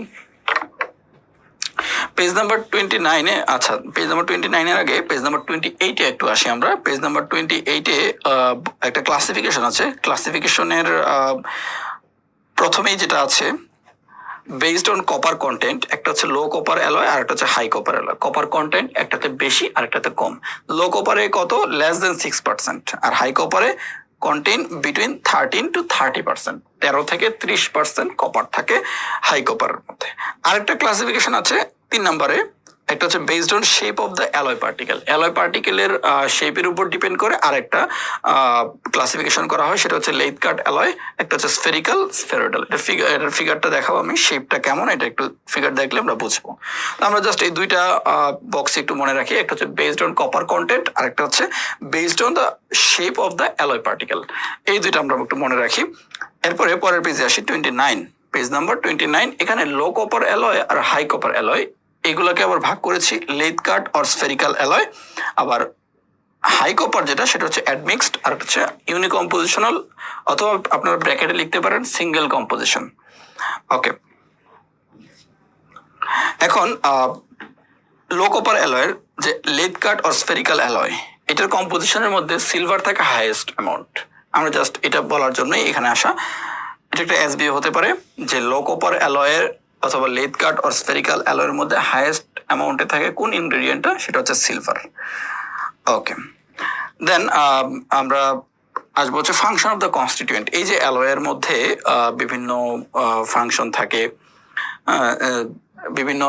পেজ নাম্বার 29-এ, আচ্ছা পেজ নাম্বার 29-এর আগে পেজ নাম্বার 28-এ একটু আসি আমরা। পেজ নাম্বার 28-এ একটা ক্লাসিফিকেশন আছে। ক্লাসিফিকেশনের প্রথমেই যেটা আছে বেসড অন কপার কন্টেন্ট, একটা হচ্ছে লো কপার অ্যালয় আর একটা হচ্ছে high copper alloy. Copper content একটাতে বেশি আর একটাতে কম। লো কপারে কত? লেস দেন 6%, আর হাই কপারে কন্টেন বিটুইন 13 to 30%, 13 থেকে 30% কপার থাকে হাই কপারের মধ্যে। আরেকটা ক্লাসিফিকেশন আছে 3 নম্বরে, একটা হচ্ছে based on shape of the alloy particle. Alloy পার্টিকেলের শেপের উপর ডিপেন্ড করে আরেকটা ক্লাসিফিকেশন করা হয়, সেটা হচ্ছে লেথ কাট অ্যালয়, একটা হচ্ছে স্ফেরিক্যাল, স্ফেরয়েডাল। এটার ফিগারটা দেখাবো আমি, শেপটা কেমন এটা একটু ফিগার দেখলে আমরা বুঝবো। তো আমরা জাস্ট এই দুইটা বক্স একটু মনে রাখি, একটা হচ্ছে বেসড অন কপার কন্টেন্ট আর একটা হচ্ছে based on the shape of the alloy particle. এই দুইটা আমরা একটু মনে রাখি। এরপরে পরের পেজে আসি, 29, পেজ নাম্বার 29। এখানে লো কপার অ্যালয় আর হাই কপার অ্যালয় এগুলোকে আবার ভাগ করেছি লেথ কাট আর স্ফেরিক্যাল অ্যালয়। আবার হাই কপার যেটা সেটা হচ্ছে অ্যাডমিক্সড আর হচ্ছে ইউনিকম্পোজিশনাল, অথবা আপনারা ব্র্যাকেটে লিখতে পারেন সিঙ্গেল কম্পোজিশন। ওকে, এখন লো কপার অ্যালয়ের যে লেথ কাট আর স্ফেরিক্যাল অ্যালয়, এটার কম্পোজিশনের মধ্যে সিলভার থাকে হাইয়েস্ট অ্যামাউন্ট। আমরা জাস্ট এটা বলার জন্যই এখানে আসা। এটা একটা এসবিও হতে পারে যে লো কপার অ্যালয়ের অথবা লেথ কাট আর স্ফেরিক্যাল অ্যালয়ের মধ্যে হাইয়েস্ট অ্যামাউন্টে থাকে কোন ইনগ্রেডিয়েন্টটা, সেটা হচ্ছে সিলভার। ওকে, দেন আমরা আসবো হচ্ছে ফাংশন অফ দ্য কনস্টিটিউয়েন্ট। এই যে অ্যালয়ের মধ্যে বিভিন্ন ফাংশন থাকে, বিভিন্ন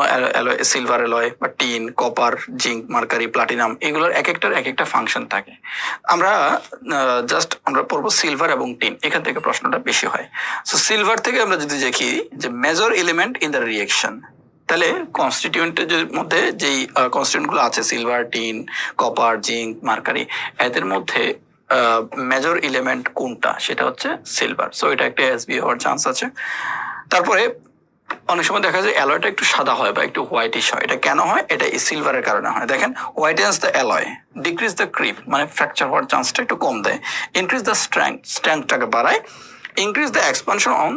সিলভার অ্যালয় বা tin, copper, zinc, mercury, platinum, এগুলোর এক একটা ফাংশন থাকে। আমরা জাস্ট আমরা পড়বো সিলভার এবং টিন, এখান থেকে প্রশ্নটা বেশি হয়। সো সিলভার থেকে আমরা যদি দেখি যে major element in the reaction, তাহলে কনস্টিটিউয়েন্টের মধ্যে যেই কনস্টিটিউয়েন্ট গুলো আছে silver, tin, copper, zinc, mercury, এদের মধ্যে মেজর এলিমেন্ট কোনটা, সেটা হচ্ছে সিলভার। সো এটা একটা এসবি হওয়ার চান্স আছে। তারপরে অনেক সময় দেখা যায় অ্যালয়টা একটু সাদা হয় বা একটু হোয়াইটিশ হয়। এটা কেন হয়? এটা সিলভারের কারণে হয়। দেখেন, whitens the alloy, decrease the creep, মানে ফ্র্যাকচার হওয়ার চান্সটা একটু কম দেয়। ইনক্রিজ দ্য স্ট্রেংথটাকে বাড়ায়। Increase the expansion on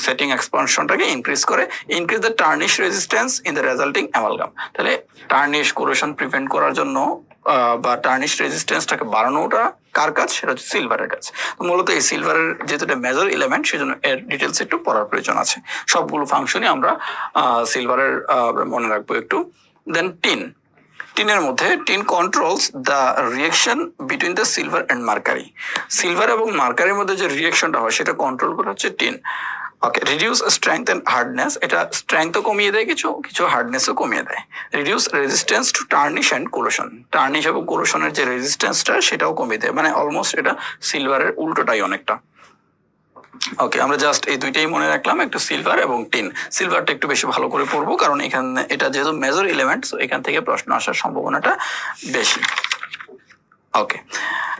setting এক্সপানশনটাকে ইনক্রিজ করে। Increase the tarnish resistance in the resulting amalgam. তাহলে টার্নিশ, কোরোশন প্রিভেন্ট করার জন্য বা টার্নিশ রেজিস্ট্যান্সটাকে বাড়ানোটা কার কাজ? সেটা হচ্ছে সিলভারের কাজ। মূলত এই সিলভারের যেহেতু এটা মেজর এলিমেন্ট, সেজন্য এর ডিটেলস একটু পড়ার প্রয়োজন আছে। সবগুলো ফাংশনই আমরা সিলভারের মনে রাখবো একটু। দেন টিনের মধ্যে tin controls the reaction between the silver and mercury. Silver এবং মার্কারির মধ্যে যে রিয়েকশনটা হয় সেটা কন্ট্রোল করে হচ্ছে tin. Okay, reduce strength and hardness, এটা স্ট্রেংথও কমিয়ে দেয়, কিছু হার্ডনেসও কমিয়ে দেয়। Reduce resistance to tarnish and corrosion, tarnish এবং কোরোশনের যে রেজিস্ট্যান্সটা সেটাও কমিয়ে দেয়, মানে অলমোস্ট এটা সিলভারের উল্টোটাই অনেকটা। ওকে, আমরা জাস্ট এই দুইটাই মনে রাখলাম, একটু সিলভার এবং টিন। সিলভারটা একটু বেশি ভালো করে পড়বো, কারণ এখানে এটা যেহেতু মেজর এলিমেন্ট, এখান থেকে প্রশ্ন আসার সম্ভাবনাটা বেশি। ওকে,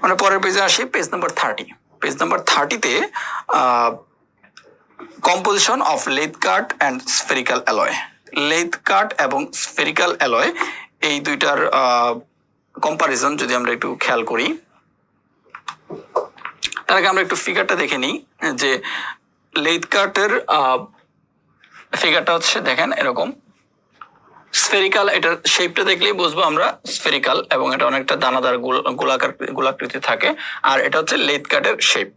আমরা পরের পেজে আসি, পেজ নাম্বার 30। পেজ নাম্বার 30-তে composition of lathe cut and spherical alloy. Lathe cut এবং স্ফেরিক্যাল অ্যালয় এই দুইটার কম্পারিজন যদি আমরা একটু খেয়াল করি, তার আগে আমরা একটু ফিগারটা দেখে নিই যে লেইথকাটের ফিগারটা হচ্ছে দেখেন এরকম স্ফেরিক্যাল, এটার শেপটা দেখলেই বুঝবো আমরা স্ফেরিক্যাল, এবং এটা অনেকটা দানাদার গোলাকৃতি থাকে, আর এটা হচ্ছে লেইথকাটের শেপ।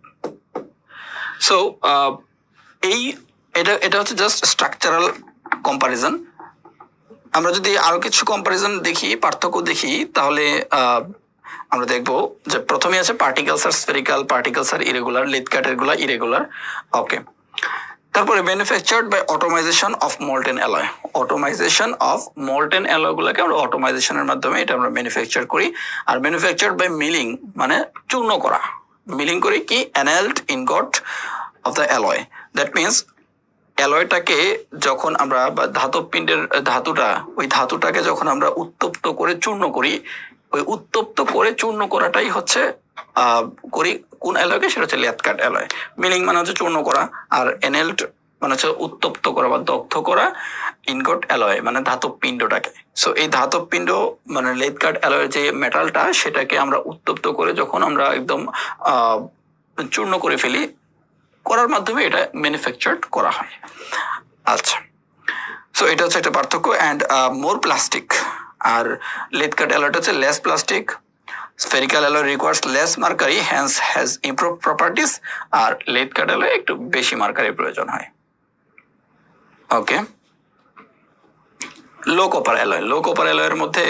সো এই এটা হচ্ছে জাস্ট স্ট্রাকচারাল কম্পারিজন। আমরা যদি আরো কিছু কম্পারিজন দেখি, পার্থক্য দেখি, তাহলে আমরা দেখবো যে প্রথমে আছে পার্টিকেলস আর স্ফেরিক্যাল, পার্টিকেলস আর ইরেগুলার, লেইথকাটের গুলা ইরেগুলার। ওকে, তারপরে manufactured by atomization of molten alloy, atomization of molten alloy গুলাকে আমরা অটোমাইজেশনের মাধ্যমে এটা আমরা ম্যানুফ্যাকচার করি। আর ম্যানুফ্যাকচার্ড বাই মিলিং মানে চূর্ণ করা, মিলিং করি কি annealed ingot of the alloy, that means অ্যালয়টাকে যখন আমরা বা ধাতব পিণ্ডের ওই ধাতুটাকে যখন আমরা উত্তপ্ত করে চূর্ণ করি, ওই উত্তপ্ত করে চূর্ণ করাটাই হচ্ছে করি কোন অ্যালয়কে, সেটা হচ্ছে লেইথকাট অ্যালয়। মিলিং মানে হচ্ছে চূর্ণ করা, আর এনাল্ড মানে হচ্ছে উত্তপ্ত করা বা দগ্ধ করা, ইনগট অ্যালয় মানে ধাতব পিণ্ডটাকে। সো এই ধাতব পিণ্ড মানে লেইথকাট অ্যালয়ের যে মেটালটা, সেটাকে আমরা উত্তপ্ত করে যখন আমরা একদম চূর্ণ করে ফেলি, করার মাধ্যমে এটা ম্যানুফ্যাকচার্ড করা হয়। আচ্ছা, সো এটা হচ্ছে একটা পার্থক্য। And more plastic, R lathe cut অ্যালয়টা হচ্ছে less plastic, spherical alloy requires less mercury, hence has improve properties, আর লেইথকাট অ্যালয় একটু বেশি মার্কারির প্রয়োজন হয়। Okay, low copper alloy, low copper অ্যালয়ের মধ্যে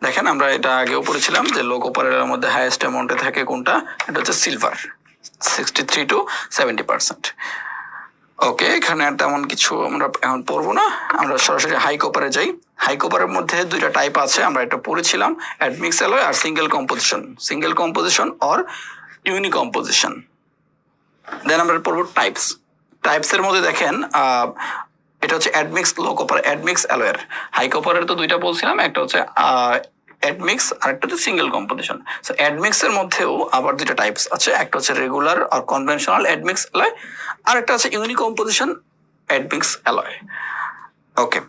দেখেন আমরা এটা আগেও পড়েছিলাম যে লো কপার অ্যালয়ের মধ্যে হাইয়েস্ট অ্যামাউন্টে থাকে কোনটা, এটা হচ্ছে সিলভার, 63 to 70%। ওকে, এখানে তেমন কিছু আমরা এখন পড়বো না, আমরা সরাসরি হাই কপারে যাই। হাই কপারের মধ্যে দুইটা টাইপ আছে, আমরা এটা পড়েছিলাম, অ্যাডমিক্স অ্যালয় আর single composition or uni composition. Then আমরা পড়বো টাইপস। টাইপসের মধ্যে দেখেন এটা হচ্ছে অ্যাডমিক্স, লো কপার, অ্যাডমিক্স অ্যালয়ের। হাই কপারের তো দুইটা বলছিলাম, একটা হচ্ছে অ্যাডমিক্স আর একটা হচ্ছে সিঙ্গেল কম্পোজিশন। সো অ্যাডমিক্স এর মধ্যেও আবার দুইটা টাইপস আছে, একটা হচ্ছে রেগুলার আর কনভেনশনাল অ্যাডমিক্স অ্যালয়, আর একটা আছে ইউনি কম্পোজিশন অ্যাডমিক্স অ্যালয়। ওকে,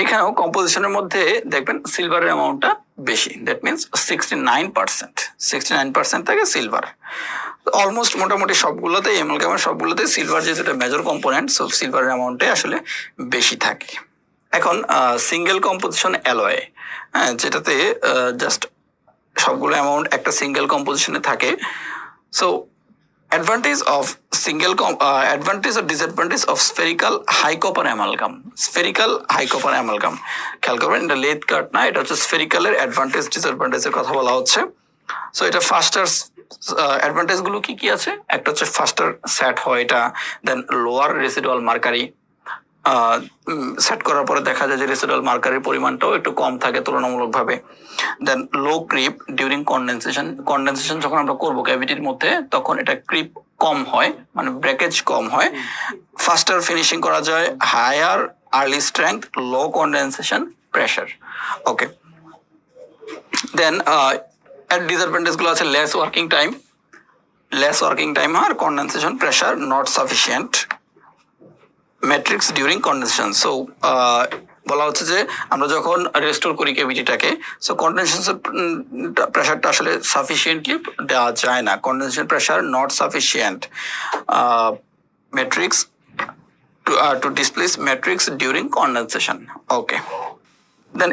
এখানেও কম্পোজিশনের মধ্যে দেখবেন সিলভারের অ্যামাউন্টটা বেশি, দ্যাট মিনস 69% থাকে সিলভার। অলমোস্ট মোটামুটি সবগুলোতে অ্যামালগামের সবগুলোতে সিলভার যেহেতু একটা মেজর কম্পোনেন্ট, সো সিলভারের অ্যামাউন্টে আসলে বেশি থাকে। এখন সিঙ্গেল কম্পোজিশন অ্যালয়, যেটাতে জাস্ট সবগুলো অ্যামাউন্ট একটা সিঙ্গেল কম্পোজিশনে থাকে। So advantage of disadvantage of spherical high copper amalgam, spherical high copper amalgam খেয়াল করবেন, এটা লেইথকাট না, এটা হচ্ছে স্ফেরিক্যালের অ্যাডভান্টেজ ডিসঅ্যাডভান্টেজের কথা বলা হচ্ছে। সো এটা ফাস্টার অ্যাডভান্টেজ গুলো কি কি আছে, একটা হচ্ছে ফাস্টার সেট হয় এটা, দেন লোয়ার রেসিডুয়াল মার্কারি, সেট করার পরে দেখা যায় যে রেসিডুয়াল মার্কারের পরিমাণটাও একটু কম থাকে তুলনামূলকভাবে। দেন লো ক্রিপ ডিউরিং কন্ডেনসেশন যখন আমরা করবো ক্যাভিটির মধ্যে, তখন এটা ক্রিপ কম হয়, মানে ব্রেকেজ কম হয়। ফাস্টার ফিনিশিং করা যায়, higher early strength, low condensation pressure. Okay, then disadvantage গুলো আছে লেস ওয়ার্কিং টাইম আর condensation pressure not sufficient matrix during condensation. So বলা হচ্ছে যে আমরা যখন রেস্টোর করি ক্যাভিটিটাকে, সো কন্ডেনসেশন প্রেশারটা আসলে সাফিসিয়েন্টলি দেওয়া যায় না, condensation pressure not sufficient matrix to displace matrix during condensation. Okay, then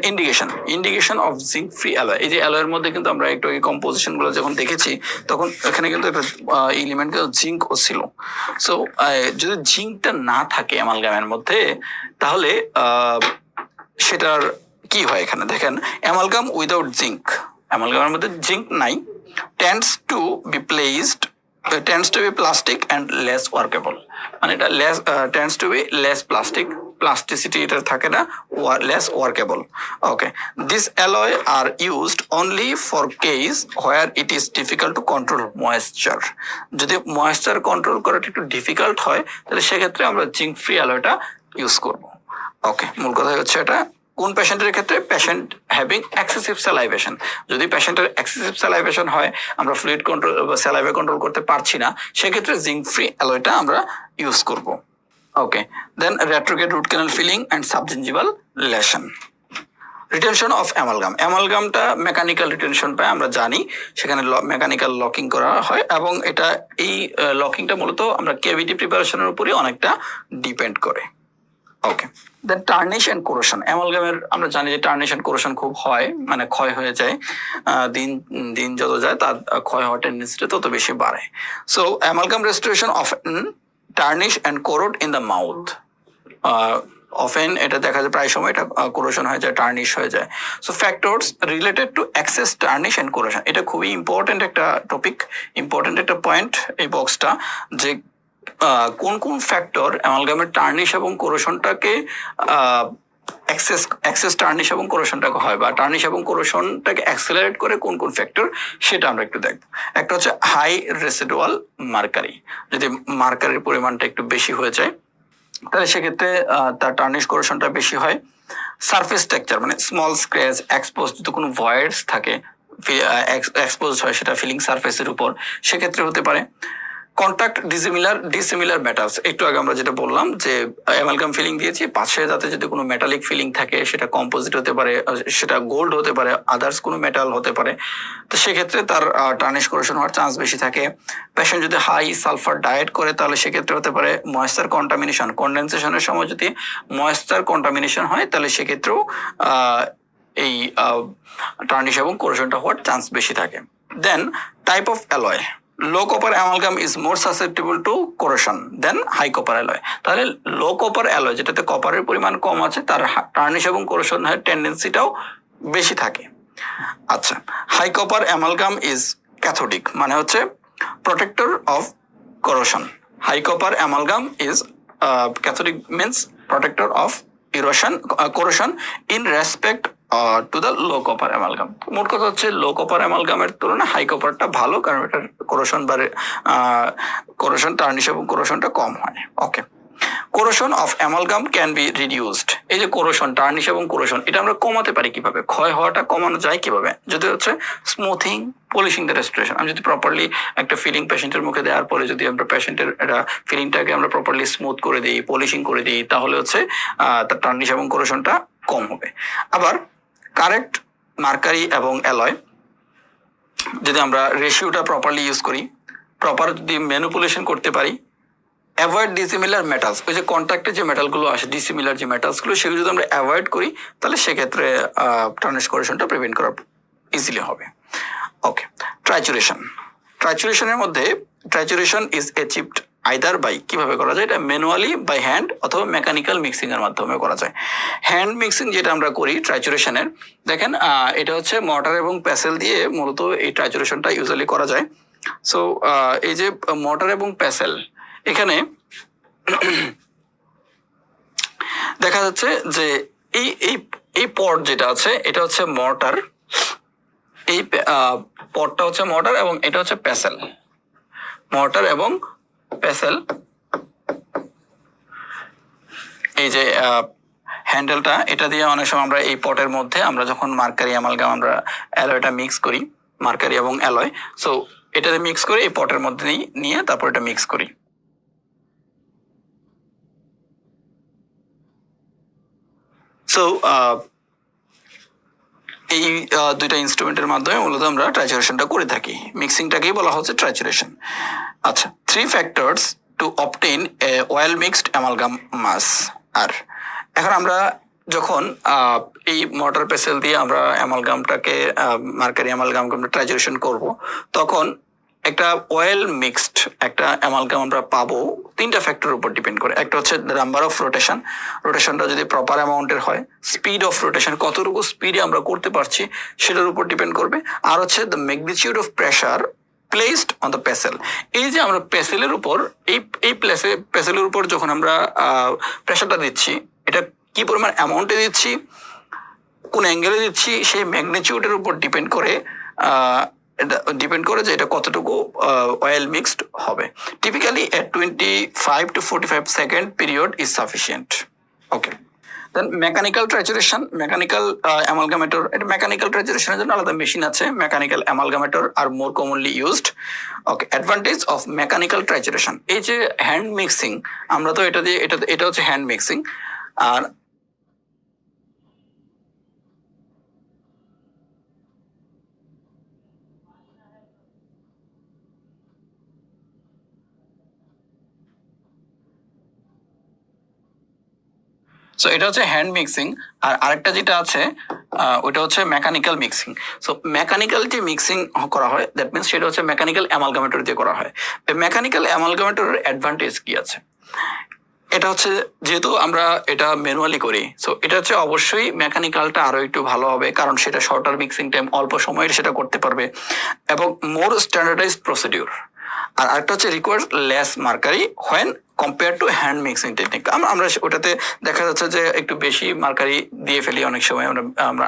indication of zinc free alloy. এই যে অ্যালয়ের মধ্যে কিন্তু আমরা একটু এই কম্পোজিশন গুলো যখন দেখেছি, তখন এখানে কিন্তু একটা এলিমেন্ট জিঙ্কও ছিল। সো যদি জিঙ্কটা না থাকে অ্যামালগামের মধ্যে, তাহলে সেটার কি হয়, এখানে দেখেন অ্যামালগাম উইদাউট জিঙ্ক, অ্যামালগামের মধ্যে জিঙ্ক নাই, tends to be plastic and less workable, মানে এটা tends to be less plasticity এটা থাকে না, less workable. Okay, this alloy are used only for case where it is difficult to control moisture. যদি moisture control করাটা একটু difficult হয়, তাহলে সেক্ষেত্রে আমরা জিঙ্ক ফ্রি অ্যালয়টা ইউজ করব। ওকে, মূল কথা হচ্ছে এটা কোন পেশেন্টের ক্ষেত্রে, পেশেন্ট হ্যাভিং এক্সেসিভ স্যালাইভেশন। যদি পেশেন্টের এক্সেসিভ স্যালাইভেশন হয়, আমরা ফ্লুইড কন্ট্রোল বা স্যালাইভা কন্ট্রোল করতে পারছি না, সেক্ষেত্রে জিঙ্ক ফ্রি অ্যালয়টা আমরা ইউজ করব। Okay, then retrograde root canal filling and subgingival lesion. Retention of amalgam, অ্যামালগামটা মেকানিক্যাল রিটেনশন পায় আমরা জানি, সেখানে মেকানিক্যাল লকিং করা হয় এবং এটা এই লকিংটা মূলত আমরা কেভিটি প্রিপারেশনের উপরে অনেকটা ডিপেন্ড করে। ওকে, দেন টার্নিশ অ্যান্ড কোরোশন, অ্যামালগামের আমরা জানি যে টার্নিশ অ্যান্ড কোরোশন খুব হয়, মানে ক্ষয় হয়ে যায়, দিন দিন যত যায় তার ক্ষয় হওয়ার টেন্ডেন্সিটা তত বেশি বাড়ে। So amalgam restoration of tarnish and corrode in the mouth, often এটা দেখা যায় প্রায় সময় এটা কোরোশন হয়ে যায়, টার্নিশ হয়ে যায়। So factors related to excess tarnish and corrosion, এটা খুবই ইম্পর্টেন্ট একটা টপিক, ইম্পর্টেন্ট একটা পয়েন্ট এই বক্সটা, যে কোন কোন ফ্যাক্টর অ্যামালগামের টার্নিশ এবং কোরোশনটাকে এক্সেস টার্নিশ এবং কোরোশনটাকে হয়, বা টার্নিশ এবং কোরোশনটাকে অ্যাক্সেলারেট করে কোন কোন ফ্যাক্টর, সেটা আমরা একটু দেখবো। একটা হচ্ছে হাই রেসিডুয়াল মার্কারি, যদি মার্কারির পরিমাণটা একটু বেশি হয়ে যায় তাহলে সেক্ষেত্রে তার টার্নিশ কোরেশনটা বেশি হয়। সারফেস টেক্সচার মানে স্মল স্ক্র্যাচ, এক্সপোজ, যদি কোনো ভয়েডস থাকে এক্সপোজ হয় সেটা ফিলিং সারফেসের উপর, সেক্ষেত্রে হতে পারে। কন্ট্যাক্ট ডিসিমিলার মেটালস, একটু আগে আমরা যেটা বললাম যে অ্যামালগাম ফিলিং দিয়েছি, পাশে যাতে যদি কোনো মেটালিক ফিলিং থাকে, সেটা কম্পোজিট হতে পারে, সেটা গোল্ড হতে পারে, আদার্স কোনো মেটাল হতে পারে, তো সেক্ষেত্রে তার টার্নিশ কোরেশন হওয়ার চান্স বেশি থাকে। পেশেন্ট যদি হাই সালফার ডায়েট করে তাহলে সেক্ষেত্রে হতে পারে ময়েশ্চার কন্টামিনেশন, কন্ডেনসেশনের সময় যদি ময়েশ্চার কন্টামিনেশন হয় তাহলে সেক্ষেত্রেও এই টার্নিশ এবং কোরেশনটা হওয়ার চান্স বেশি থাকে। Then type of alloy, low copper amalgam is more susceptible to corrosion than high copper alloy, তাহলে লো কপার অ্যালয় যেটাতে কপারের পরিমাণ কম আছে তার টার্নিশ এবং কোরেশন হওয়ার টেন্ডেন্সিটাও বেশি থাকে। আচ্ছা, high copper amalgam is cathodic, মানে হচ্ছে protector of corrosion. High copper amalgam is cathodic means protector of corrosion in respect to the low copper amalgam. মোট কথা হচ্ছে লো কপার অ্যামালগামের তুলনায় হাই কপারটা ভালো, কারণ এটার কোরেশন বা কোরেশন টার্নিশ এবং কোরেশনটা কম হয়। Okay, corrosion of amalgam can be reduced, এই যে কোরেশন, টার্নিশ এবং কোরেশন, এটা আমরা কমাতে পারি কিভাবে, ক্ষয় হওয়াটা কমানো যায় কিভাবে, যদি হচ্ছে স্মুথিং, পলিশিং দ্য রেস্টোরেশন। আমি যদি প্রপারলি একটা ফিলিং পেশেন্টের মুখে দেওয়ার পরে যদি আমরা পেশেন্টের এটা ফিলিংটাকে আমরা প্রপারলি স্মুথ করে দিই, পলিশিং করে দিই, তাহলে হচ্ছে তার টার্নিশ এবং কোরেশনটা কম হবে। আবার কারেক্ট মার্কারি এবং অ্যালয়, যদি আমরা রেশিওটা প্রপারলি ইউজ করি, প্রপার যদি ম্যানিপুলেশন করতে পারি, অ্যাভয়েড ডিসিমিলার মেটালস, ওই যে কন্ট্যাক্টে যে মেটালগুলো আসে, ডিসিমিলার যে মেটালসগুলো, সেগুলো যদি আমরা অ্যাভয়েড করি তাহলে সেক্ষেত্রে টার্নিশ কোরেশনটা প্রিভেন্ট করা ইজিলি হবে। ওকে, ট্রাইচুরেশন, ট্রাইচুরেশনের মধ্যে ট্রাইচুরেশন ইজ অ্যাচিভড আইদার বাই, কিভাবে করা যায়, এটা ম্যানুয়ালি, বাই হ্যান্ড, অথবা মেকানিক্যাল মিক্সিং এর মাধ্যমে করা যায়। হ্যান্ড মিক্সিং যেটা আমরা করি ট্রাইচুরেশনের, দেখেন এটা হচ্ছে মর্টার এবং প্যাসেল দিয়ে মূলত এই ট্রাইচুরেশনটা ইউজুয়ালি করা যায়। সো এই যে মর্টার এবং প্যাসেল, এখানে দেখা যাচ্ছে যে এই এই এই পট যেটা আছে এটা হচ্ছে মর্টার, এই পটটা হচ্ছে মর্টার এবং এটা হচ্ছে প্যাসেল, মর্টার এবং প্যাসেল। এই যে হ্যান্ডেলটা, এটা দিয়ে অনেক সময় আমরা এই পটের মধ্যে আমরা যখন মার্কারি অ্যামালগাম আমরা অ্যালয়টা মিক্স করি, মার্কারি এবং অ্যালয়, সো এটাতে মিক্স করে এই পটের মধ্যে নিয়ে তারপর এটা মিক্স করি। সো এই দুইটা ইনস্ট্রুমেন্টের মাধ্যমে মূলত আমরা ট্রাইচুরেশনটা করে থাকি, মিক্সিংটাকেই বলা হচ্ছে ট্রাইচুরেশন। আচ্ছা, 3 factors to obtain a oil mixed amalgam mass আর এখন আমরা যখন এই মর্টার পেসেল দিয়ে আমরা অ্যামালগামটাকে মার্কারি অ্যামালগামকে আমরা ট্রাইচুরেশন করব, তখন একটা অয়েল মিক্সড একটা অ্যামালগাম আমরা পাবো 3টা ফ্যাক্টরের উপর ডিপেন্ড করে। একটা হচ্ছে নাম্বার অফ রোটেশন, রোটেশনটা যদি প্রপার অ্যামাউন্টের হয়, স্পিড অফ রোটেশন, কতটুকু স্পিডে আমরা করতে পারছি সেটার উপর ডিপেন্ড করবে, আর হচ্ছে the magnitude of pressure placed on the pestle. এই যে আমরা পেসেলের উপর এই পেসেলের উপর যখন আমরা প্রেশারটা দিচ্ছি, এটা কি পরিমাণ অ্যামাউন্টে দিচ্ছি, কোন অ্যাঙ্গেলে দিচ্ছি, সেই ম্যাগনিটিউডের উপর ডিপেন্ড করে যে এটা কতটুকু অয়েল মিক্সড হবে। Typically at 25 to 45 second period is sufficient. Okay, then mechanical trituration, mechanical amalgamator, এটা মেকানিক্যাল ট্রাইচুরেশনের জন্য আলাদা মেশিন আছে, mechanical amalgamator are more commonly used. Okay, advantage of mechanical trituration, এই যে হ্যান্ড মিক্সিং, আমরা তো এটা দিয়ে এটা হচ্ছে হ্যান্ড মিক্সিং, আর সো এটা হচ্ছে হ্যান্ড মিক্সিং। আর আরেকটা যেটা আছে ওইটা হচ্ছে মেকানিক্যাল মিক্সিং। সো মেকানিক্যাল যে মিক্সিং করা হয় দ্যাট মিনস সেটা হচ্ছে মেকানিক্যাল অ্যামালগামেটর দিয়ে করা হয়। এই মেকানিক্যাল অ্যামালগামেটরের অ্যাডভান্টেজ কি আছে? এটা হচ্ছে যেহেতু আমরা এটা ম্যানুয়ালি করি, সো এটা হচ্ছে অবশ্যই মেকানিক্যালটা আরো একটু ভালো হবে, কারণ সেটা শর্টার মিক্সিং টাইম, অল্প সময়ে সেটা করতে পারবে এবং মোর স্ট্যান্ডার্ডাইজড প্রসিডিউর। আর আরেকটা হচ্ছে required less mercury when compare to hand mixing technique. আমরা ওটাতে দেখা যাচ্ছে যে একটু বেশি মার্কারি দিয়ে ফেলি অনেক সময় আমরা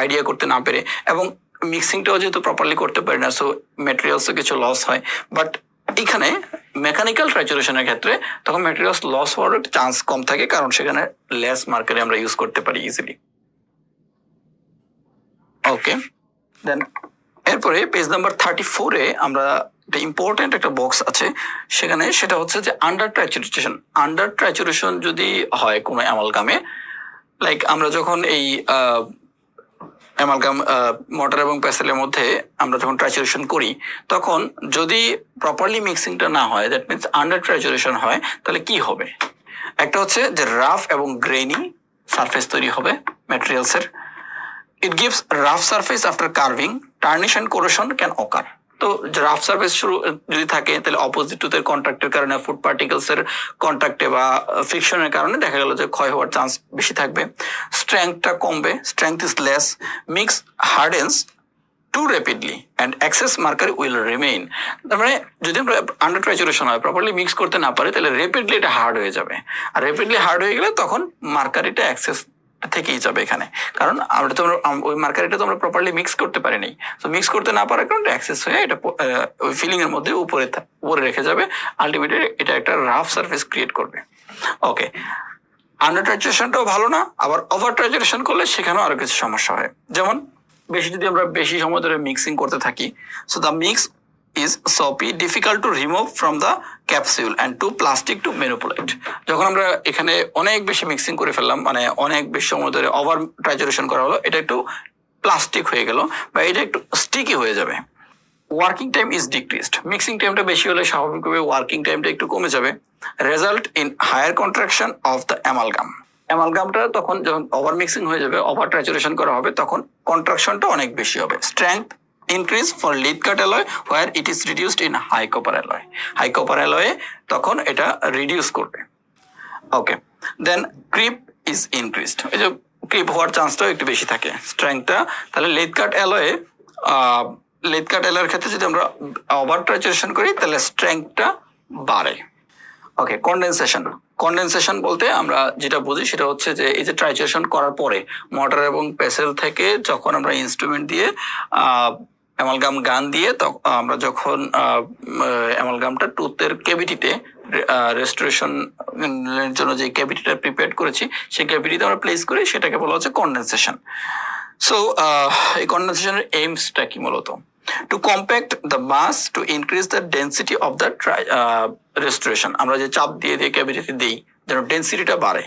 আইডিয়া করতে না পেরে, এবং মিক্সিংটাও যেহেতু প্রপারলি করতে পারি না, সো ম্যাটেরিয়ালসও কিছু লস হয়। বাট এখানে মেকানিক্যাল ট্রাইচুরেশনের ক্ষেত্রে তখন ম্যাটেরিয়ালস লস হওয়ার চান্স কম থাকে, কারণ সেখানে লেস মার্কারি আমরা ইউজ করতে পারি ইজিলি। ওকে, দেন এরপরে পেজ নাম্বার 34-এ আমরা একটা ইম্পর্টেন্ট একটা বক্স আছে সেখানে, সেটা হচ্ছে যে আন্ডার ট্রাইচুরেশন। আন্ডার ট্রাইচুরেশন যদি হয় কোনো অ্যামালগামে, লাইক আমরা যখন এই অ্যামালগাম মর্টার এবং প্যাসেলের মধ্যে আমরা যখন ট্রাইচুরেশন করি, তখন যদি প্রপারলি মিক্সিংটা না হয়, দ্যাট মিনস আন্ডার ট্রাইচুরেশন হয়, তাহলে কি হবে? একটা হচ্ছে যে রাফ এবং গ্রেনি সারফেস তৈরি হবে ম্যাটেরিয়ালসের। It gives rough surface after carving. Tarnish and corrosion can occur. তো রাফ সারফেস শুরু যদি থাকে, তাহলে অপোজিট টু দের কন্ট্রাক্টের কারণে, ফুড পার্টিকেলস এর কন্ট্রাক্টে বা ফ্রিকশনের কারণে দেখা গেল যে ক্ষয় হওয়ার চান্স বেশি থাকবে। স্ট্রেংথটা কমবে, strength is less, mix hardens too rapidly and excess mercury will remain. তার মানে যদি আমরা আন্ডার ট্রাইচুরেশন হয়, প্রপারলি মিক্স করতে না পারি, তাহলে র্যাপিডলি এটা হার্ড হয়ে যাবে। আর র্যাপিডলি হার্ড হয়ে গেলে তখন মার্কারিটা অ্যাক্সেস থেকেই যাবে এখানে, কারণ আমরা তো ওই মার্কারিটা তো আমরা প্রপারলি মিক্স করতে পারিনি। তো মিক্স করতে না পারার কারণে অ্যাক্সেস হয়ে এটা ওই ফিলিং এর মধ্যে উপরে রেখে যাবে, আলটিমেটলি এটা একটা রাফ সারফেস ক্রিয়েট করবে। ওকে, আন্ডার ট্রাইচুরেশনটাও ভালো না, আবার ওভার ট্রাইচুরেশন করলে সেখানেও আরো কিছু সমস্যা হয়। যেমন যদি আমরা বেশি সময় ধরে মিক্সিং করতে থাকি, so the mix is soppy, difficult to remove from the capsule and too plastic to manipulate. যখন আমরা এখানে অনেক বেশি মিক্সিং করে ফেললাম, মানে অনেক বেশি সময় ধরে ওভার ট্রাইচুরেশন করা হলো, এটা একটু প্লাস্টিক হয়ে গেল বা এটা একটু স্টিকি হয়ে যাবে। Working time is decreased. Mixing টাইমটা বেশি হলে স্বাভাবিকভাবে ওয়ার্কিং টাইমটা একটু কমে যাবে। Result in higher contraction of the amalgam. অ্যামালগামটা তখন যখন ওভার মিক্সিং হয়ে যাবে, ওভার ট্রাইচুরেশন করা হবে, তখন কন্ট্রাকশনটা অনেক বেশি হবে। Strength increase for lead cut alloy where it is reduced in high copper alloy. High copper alloy তখন এটা রিডিউস করবে। ওকে, দেন ক্রিপ ইজ ইনক্রিজড। এই যে ক্রিপ হওয়ার চান্সটাও একটু বেশি থাকে। স্ট্রেংথটা তাহলে লেড কাট অ্যালয়ের ক্ষেত্রে যদি আমরা ওভার ট্রাইচুরেশন করি, তাহলে স্ট্রেংথটা বাড়ে। ওকে, কন্ডেনসেশন বলতে আমরা যেটা বুঝি সেটা হচ্ছে যে এই যে ট্রাইচুরেশন করার পরে মর্টার এবং পেসেল থেকে যখন আমরা ইনস্ট্রুমেন্ট দিয়ে অ্যামালগাম গান দিয়ে আমরা যখন অ্যামালগামটা টুথের ক্যাভিটিতে রেস্টোরেশনের জন্য যে ক্যাভিটিটা প্রিপেয়ার করেছি, সেই ক্যাভিটিতে আমরা প্লেস করি, সেটাকে বলা হচ্ছে কন্ডেনসেশন। সো এই কন্ডেনসেশনের এইমসটা কি? মূলত to compact the mass to increase the density of the restoration. আমরা যে চাপ দিয়ে ক্যাভিটিতে দিই যেন ডেন্সিটিটা বাড়ে।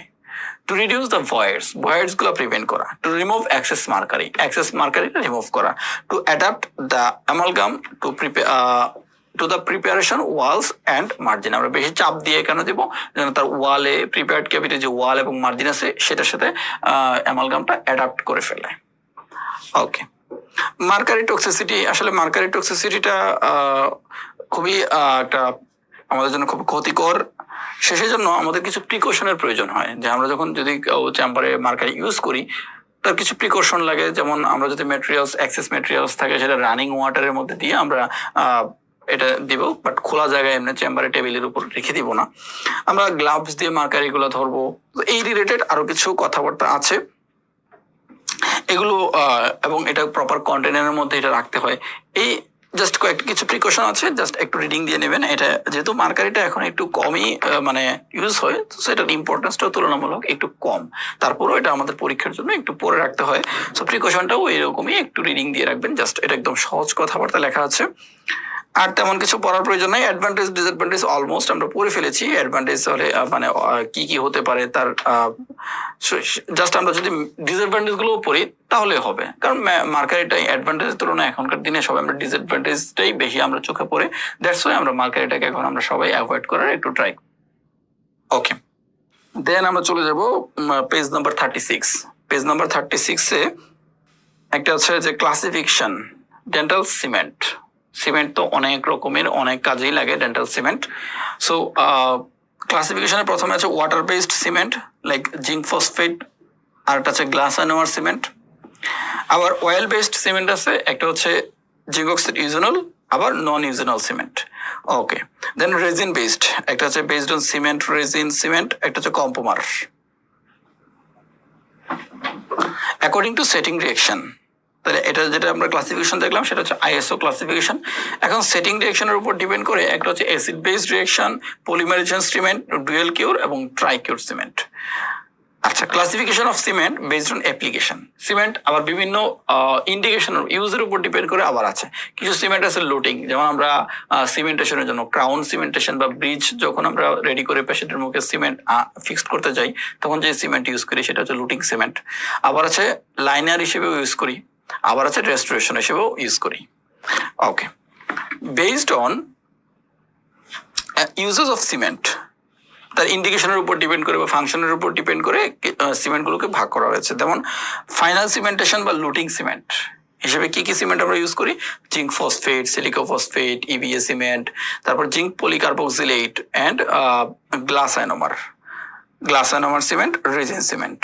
টু রিডিউস দ্য ভয়েডস গুলো প্রিভেন্ট করা। টু রিমুভ এক্সেস মার্কারিটা রিমুভ করা। To adapt the amalgam to the preparation Waals and margin. আমরা বেশি চাপ দিয়ে কেন দিব? যেন তার ওয়ালে প্রিপেয়ার্ড ক্যাভিটি যে ওয়াল এবং মার্জিন আছে সেটার সাথে অ্যামালগামটা অ্যাডাপ্ট করে ফেলে। ওকে, মার্কারি টক্সিসিটি। আসলে মার্কারি টক্সিসিটিটা খুবই একটা আমাদের জন্য খুব ক্ষতিকর। সেই জন্য আমাদের কিছু প্রিকশনের প্রয়োজন হয়, যে আমরা যখন যদি চেম্বারে মার্কারি ইউজ করি তার কিছু প্রিকশন লাগে। যেমন আমরা যদি এক্সেস ম্যাটেরিয়ালস থাকে সেটা রানিং ওয়াটারের মধ্যে দিয়ে আমরা এটা দিব, বাট খোলা জায়গায় এমনি চেম্বারে টেবিলের উপর রেখে দিব না। আমরা গ্লাভস দিয়ে মার্কারি গুলো ধরবো। এই রিলেটেড আরো কিছু কথাবার্তা আছে এগুলো, এবং এটা প্রপার কন্টেনারের মধ্যে এটা রাখতে হয়। এই জাস্ট কিছু প্রিকশন আছে, জাস্ট একটু রিডিং দিয়ে নেবেন। এটা যেহেতু মার্কারিটা এখন একটু কমই মানে ইউজ হয়, সেটার ইম্পর্টেন্সটাও তুলনামূলক একটু কম, তারপরেও এটা আমাদের পরীক্ষার জন্য একটু পরে রাখতে হয়। সো প্রিকশনটাও এরকমই একটু রিডিং দিয়ে রাখবেন। জাস্ট এটা একদম সহজ কথাবার্তা লেখা আছে, আর তেমন কিছু পড়ার প্রয়োজন নাই। অ্যাডভান্টেজ ডিসঅ্যাডভান্টেজ অলমোস্ট আমরা পড়ে ফেলেছি। অ্যাডভান্টেজ হলে মানে কি কি হতে পারে তার জাস্ট আমরা যদি ডিসঅ্যাডভান্টেজ গুলো পড়ি তাহলে হবে, কারণ মার্কারিটা অ্যাডভান্টেজের তুলনায় এখনকার দিনে সবাই আমরা ডিসঅ্যাডভান্টেজটাই বেশি আমরা চোখে পড়ে। দ্যাটস ওয়াই আমরা মার্কারিটাকে এখন আমরা সবাই অ্যাভয়েড করার একটু ট্রাই। ওকে, দেন আমরা চলে যাব পেজ নাম্বার 36। পেজ নাম্বার 36-এ একটা আছে যে ক্লাসিফিকেশন ডেন্টাল সিমেন্ট। সিমেন্ট তো অনেক রকমের, অনেক কাজেই লাগে ডেন্টাল সিমেন্ট। সো ক্লাসিফিকেশনে প্রথমে আছে water based cement like zinc phosphate, আর একটা আছে গ্লাস অ্যানোমার সিমেন্ট। আবার অয়েল বেসড সিমেন্ট আছে, একটা হচ্ছে জিঙ্ক অক্সাইড ইউজেনল, আবার non eugenol cement. Okay, then resin based, একটা হচ্ছে based on cement resin cement, একটা হচ্ছে compomer. According to setting reaction, তাহলে এটা যেটা আমরা ক্লাসিফিকেশন দেখলাম সেটা হচ্ছে আইএসও ক্লাসিফিকেশন। এখন সেটিং রিঅ্যাকশনের উপর ডিপেন্ড করে একটা হচ্ছে acid based reaction, polymerisation cement, dual কিউর এবং ট্রাই কিউর সিমেন্ট। আচ্ছা, classification of cement based on application. Cement আবার বিভিন্ন ইন্ডিকেশন ইউজের উপর ডিপেন্ড করে আবার আছে। কিছু সিমেন্ট আছে লুটিং, যেমন আমরা সিমেন্টেশনের জন্য ক্রাউন সিমেন্টেশন বা ব্রিজ যখন আমরা রেডি করে পেশেন্টের মুখে সিমেন্ট ফিক্সড করতে যাই তখন যে সিমেন্ট ইউজ করি সেটা হচ্ছে লুটিং সিমেন্ট। আবার আছে লাইনার হিসেবেও ইউজ করি, আবার আছে রেস্টোরেশন হিসেবেও ইউজ করি। Okay, based on uses of cement, তার ইন্ডিকেশনের উপর ডিপেন্ড করে বা ফাংশনের উপর ডিপেন্ড করে সিমেন্টগুলোকে ভাগ করা হয়েছে। যেমন ফাইনাল সিমেন্টেশন বা লুটিং সিমেন্ট হিসেবে কি কি সিমেন্ট আমরা ইউজ করি? Zinc phosphate, silico phosphate, EBA cement, তারপর zinc polycarboxylate and glass ionomer cement, resin cement.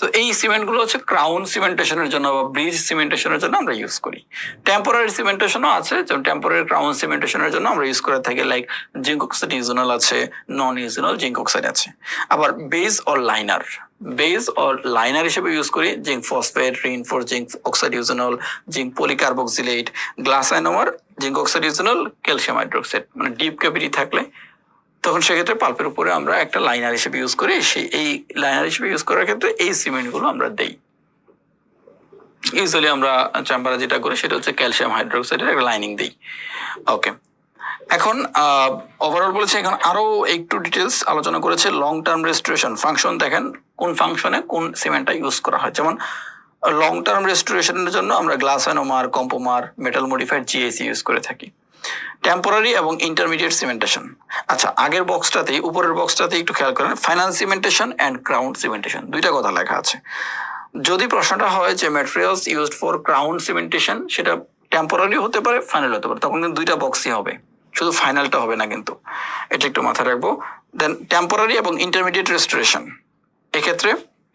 তো এই সিমেন্টগুলো হচ্ছে ক্রাউন সিমেন্টেশনের জন্য বা ব্রিজ সিমেন্টেশনের জন্য আমরা ইউজ করি। টেম্পোরারি সিমেন্টেশনও আছে, যেমন টেম্পোরারি ক্রাউন সিমেন্টেশনের জন্য আমরা ইউজ করে থাকি লাইক জিঙ্ক অক্সাইড ইউজেনল আছে, নন ইউজেনল জিঙ্ক অক্সাইড আছে। আবার বেস অর লাইনার হিসেবে ইউজ করি zinc phosphate, reinforce zinc oxide eugenol, zinc polycarboxylate, glass ionomer, zinc oxide eugenol, calcium hydroxide. মানে ডিপ ক্যাভিটি থাকলে তখন সেক্ষেত্রে পাল্পের উপরে আমরা একটা লাইনার হিসেবে ইউজ করি। এই লাইনার হিসেবে ইউজ করার ক্ষেত্রে এই সিমেন্টগুলো আমরা দেই। ইউজুয়ালি আমরা চেম্বারে যেটা করি সেটা হচ্ছে ক্যালসিয়াম হাইড্রোক্সাইডের একটা লাইনিং দিই। ওকে, এখন ওভারঅল বলেছে, এখন আরো একটু ডিটেলস আলোচনা করেছে লং টার্ম রেস্টোরেশন ফাংশন। দেখেন কোন ফাংশনে কোন সিমেন্টটা ইউজ করা হয়। যেমন লং টার্ম রেস্টোরেশনের জন্য আমরা glass ionomer, compomer, metal modified GIC use করে থাকি। টেম্পোরারি এবং ইন্টারমিডিয়েট সিমেন্টেশন। আচ্ছা, আগের বক্সটাতেই উপরের বক্সটাতেই একটু খেয়াল করেন, final cementation and crown cementation দুইটা কথা লেখা আছে। যদি প্রশ্নটা হয় যে materials used for crown cementation, সেটা টেম্পোরারি হতে পারে, ফাইনাল হতে পারে, তখন কিন্তু দুইটা বক্সই হবে, শুধু ফাইনালটা হবে না কিন্তু, এটা একটু মাথায় রাখবো। দেন টেম্পোরারি এবং ইন্টারমিডিয়েট রেস্টোরেশন, এক্ষেত্রে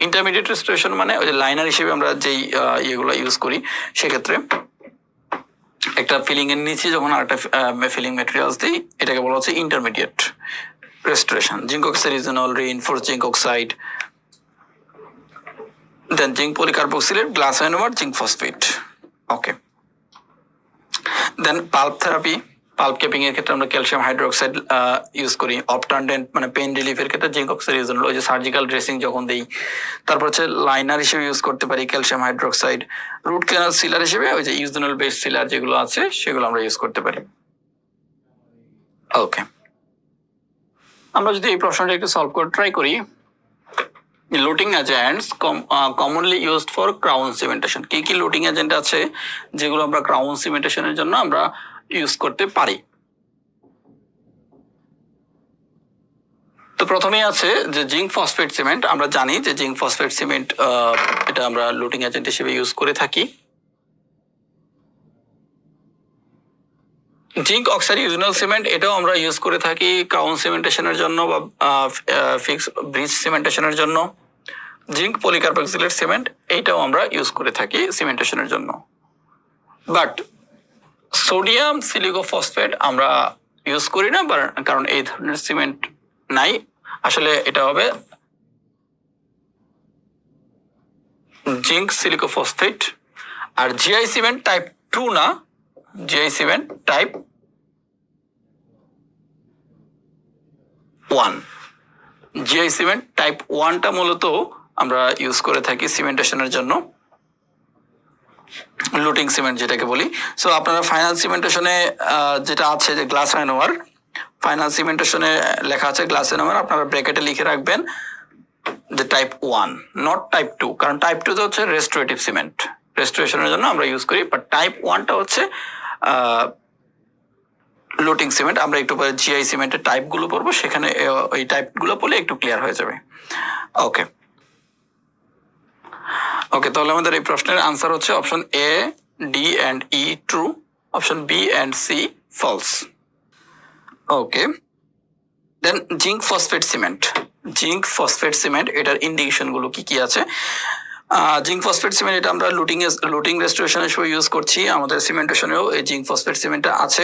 ইন্টারমিডিয়েট রেস্টোরেশন মানে ওই যে লাইনার হিসেবে আমরা যেই ইয়েগুলো ইউজ করি, সেক্ষেত্রে একটা ফিলিং এর নিচে যখন আরেকটা ফিলিং ম্যাটেরিয়ালস দিই, এটাকে বলা হচ্ছে intermediate restoration. Zinc oxide eugenol, reinforce zinc oxide, then zinc polycarboxylate, glass ionomer, zinc phosphate. Okay, then pulp therapy, pulp capping এর ক্ষেত্রে আমরা ক্যালসিয়াম হাইড্রোক্সাইড ইউজ করি। অপটান্ডেন্ট মানে পেইন রিলিফের ক্ষেত্রে জিঙ্ক অক্সাইড ইউজেনল, ওই যে সার্জিক্যাল ড্রেসিং যখন দেই। তারপর হচ্ছে লাইনার হিসেবে ইউজ করতে পারি ক্যালসিয়াম হাইড্রোক্সাইড। রুট ক্যানাল সিলার হিসেবে ওই যে ইউজেনল বেসড সিলার যেগুলো আছে সেগুলো আমরা ইউজ করতে পারি। ওকে, আমরা যদি এই প্রশ্নটা একটু সলভ করে ট্রাই করি, looting agents commonly used for crown cementation. কি কি লুটিং এজেন্ট আছে যেগুলো আমরা ক্রাউন সিমেন্টেশনের জন্য আমরা ইউজ করতে পারি? তো প্রথমেই আছে যে জিঙ্ক ফসফেট সিমেন্ট। আমরা জানি যে জিঙ্ক ফসফেট সিমেন্ট এটা আমরা লুটিং এজেন্ট হিসেবে ইউজ করে থাকি। জিঙ্ক অক্সাইড ইউজেনল সিমেন্ট, এটাও আমরা ইউজ করে থাকি ক্রাউন সিমেন্টেশনের জন্য বা ফিক্স ব্রিজ সিমেন্টেশনের জন্য। জিঙ্ক পলিকার্বক্সিলেট সিমেন্ট, এইটাও আমরা ইউজ করে থাকি সিমেন্টেশনের জন্য। বাট সোডিয়াম সিলিকো ফসফেট আমরা ইউজ করি না, কারণ এই ধরনের সিমেন্ট নাই। আসলে এটা হবে জিঙ্ক সিলিকো ফসফেট। আর জিআই সিমেন্ট টাইপ 2 না, GI cement type 1। GI cement type 1টা মূলত আমরা ইউজ করে থাকি সিমেন্টেশনের জন্য, লুটিং সিমেন্ট যেটাকে বলি। সো আপনারা ফাইনাল সিমেন্টেশনে যেটা আছে যে গ্লাস আয়নোমার, ফাইনাল সিমেন্টেশনে লেখা আছে গ্লাস আয়নোমার, আপনারা ব্র্যাকেটে লিখে রাখবেন যে টাইপ 1, নট টাইপ 2, কারণ টাইপ 2 হচ্ছে রেস্টোরেটিভ সিমেন্ট, রেস্টোরেশনের জন্য আমরা ইউজ করি। বাট টাইপ 1টা হচ্ছে লুটিং সিমেন্ট। আমরা একটু পরে জিআই সিমেন্টের টাইপগুলো পড়বো, সেখানে ওই টাইপগুলো পড়লে একটু ক্লিয়ার হয়ে যাবে। ওকে ওকে, তাহলে আমাদের এই প্রশ্নের আনসার হচ্ছে option A, D and E true, option B and C false. Okay, then zinc phosphate cement. Zinc phosphate cement, এটার ইন্ডিকেশন গুলো কি কি আছে? জিঙ্ক ফসফেট সিমেন্ট এটা আমরা লুটিং রেস্টোরেশনের সময় ইউজ করছি, আমাদের সিমেন্টেশনেও এই জিঙ্ক ফসফেট সিমেন্টটা আছে।